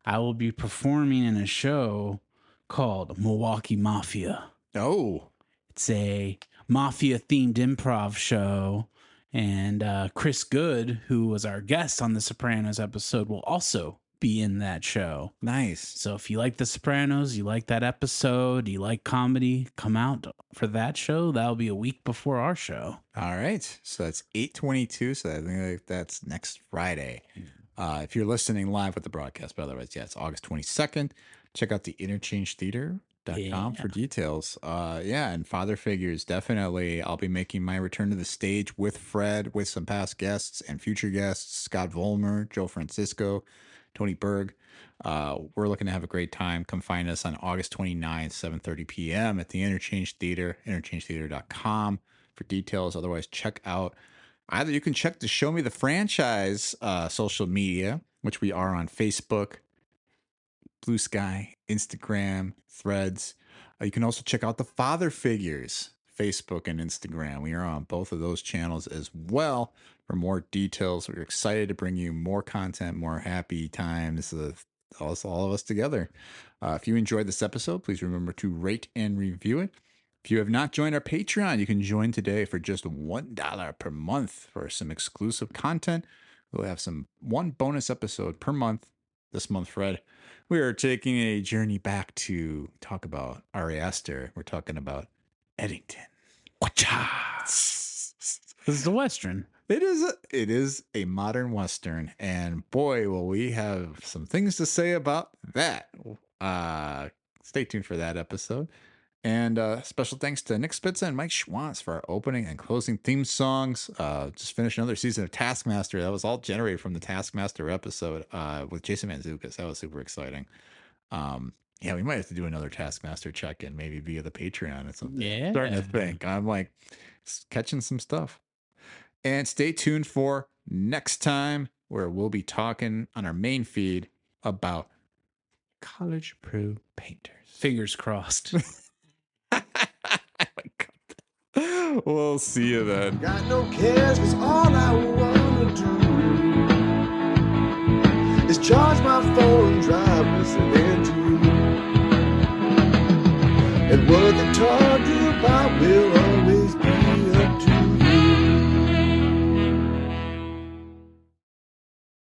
I will be performing in a show called Milwaukee Mafia. Oh. It's a mafia-themed improv show, and Chris Good, who was our guest on the Sopranos episode, will also be in that show. Nice. So if you like the Sopranos, you like that episode, you like comedy, come out for that show. That'll be a week before our show. All right. So that's 8/22. So I think that's next Friday. If you're listening live with the broadcast, but otherwise, yeah, it's August 22nd. Check out the interchangetheater.com for details. And Father Figures, definitely. I'll be making my return to the stage with Fred, with some past guests and future guests, Scott Vollmer, Joe Francisco, Tony Berg. We're looking to have a great time. Come find us on August 29th, 7:30 p.m. at the Interchange Theater, interchangetheater.com for details. Otherwise, check out either you can check the Show Me the Franchise social media, which we are on Facebook, Blue Sky, Instagram, Threads. You can also check out the Father Figures, Facebook and Instagram. We are on both of those channels as well for more details. We're excited to bring you more content, more happy times, all of us together. If you enjoyed this episode, please remember to rate and review it. If you have not joined our Patreon, you can join today for just $1 per month for some exclusive content. We'll have one bonus episode per month. This month, Fred, we are taking a journey back to talk about Ari Aster. We're talking about Eddington. This is the Western. It is a modern Western, and boy, will we have some things to say about that. Stay tuned for that episode. And special thanks to Nick Spitza and Mike Schwantz for our opening and closing theme songs. Just finished another season of Taskmaster. That was all generated from the Taskmaster episode with Jason Mantzoukas. That was super exciting. Yeah, we might have to do another Taskmaster check-in, maybe via the Patreon or something. Yeah. Starting to think. I'm like catching some stuff. And stay tuned for next time, where we'll be talking on our main feed about college pro painters. Fingers crossed. We'll see you then. Got no cares, 'cause all I wanna do is charge my phone, drive, listening to you. And what they taught you about will